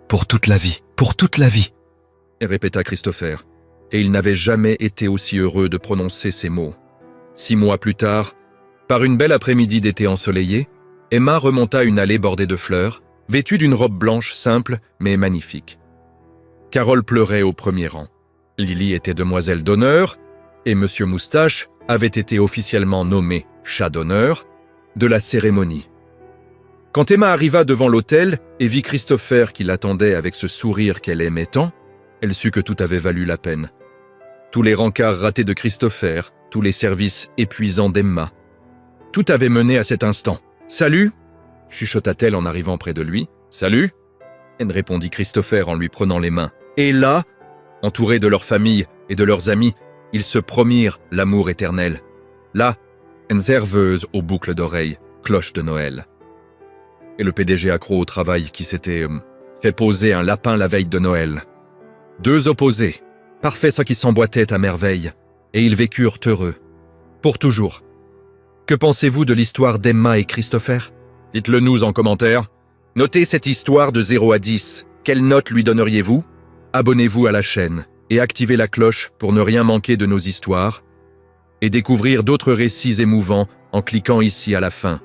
Pour toute la vie, pour toute la vie !» répéta Christopher, et il n'avait jamais été aussi heureux de prononcer ces mots. 6 mois plus tard, par une belle après-midi d'été ensoleillé, Emma remonta une allée bordée de fleurs, vêtue d'une robe blanche simple mais magnifique. Carole pleurait au premier rang. Lily était demoiselle d'honneur, et Monsieur Moustache avait été officiellement nommé chat d'honneur de la cérémonie. Quand Emma arriva devant l'autel et vit Christopher qui l'attendait avec ce sourire qu'elle aimait tant, Elle sut que tout avait valu la peine. Tous les rencarts ratés de Christopher, tous les services épuisants d'Emma. Tout avait mené à cet instant. « Salut !» chuchota-t-elle en arrivant près de lui. « Salut !» répondit Christopher en lui prenant les mains. Et là, entourés de leur famille et de leurs amis, ils se promirent l'amour éternel. Là, une serveuse aux boucles d'oreilles, cloche de Noël. Et le PDG accro au travail qui s'était fait poser un lapin la veille de Noël. Deux opposés, parfaits sans qui s'emboîtaient à merveille, et ils vécurent heureux. Pour toujours. Que pensez-vous de l'histoire d'Emma et Christopher? Dites-le nous en commentaire. Notez cette histoire de 0 à 10. Quelle note lui donneriez-vous? Abonnez-vous à la chaîne et activez la cloche pour ne rien manquer de nos histoires et découvrir d'autres récits émouvants en cliquant ici à la fin.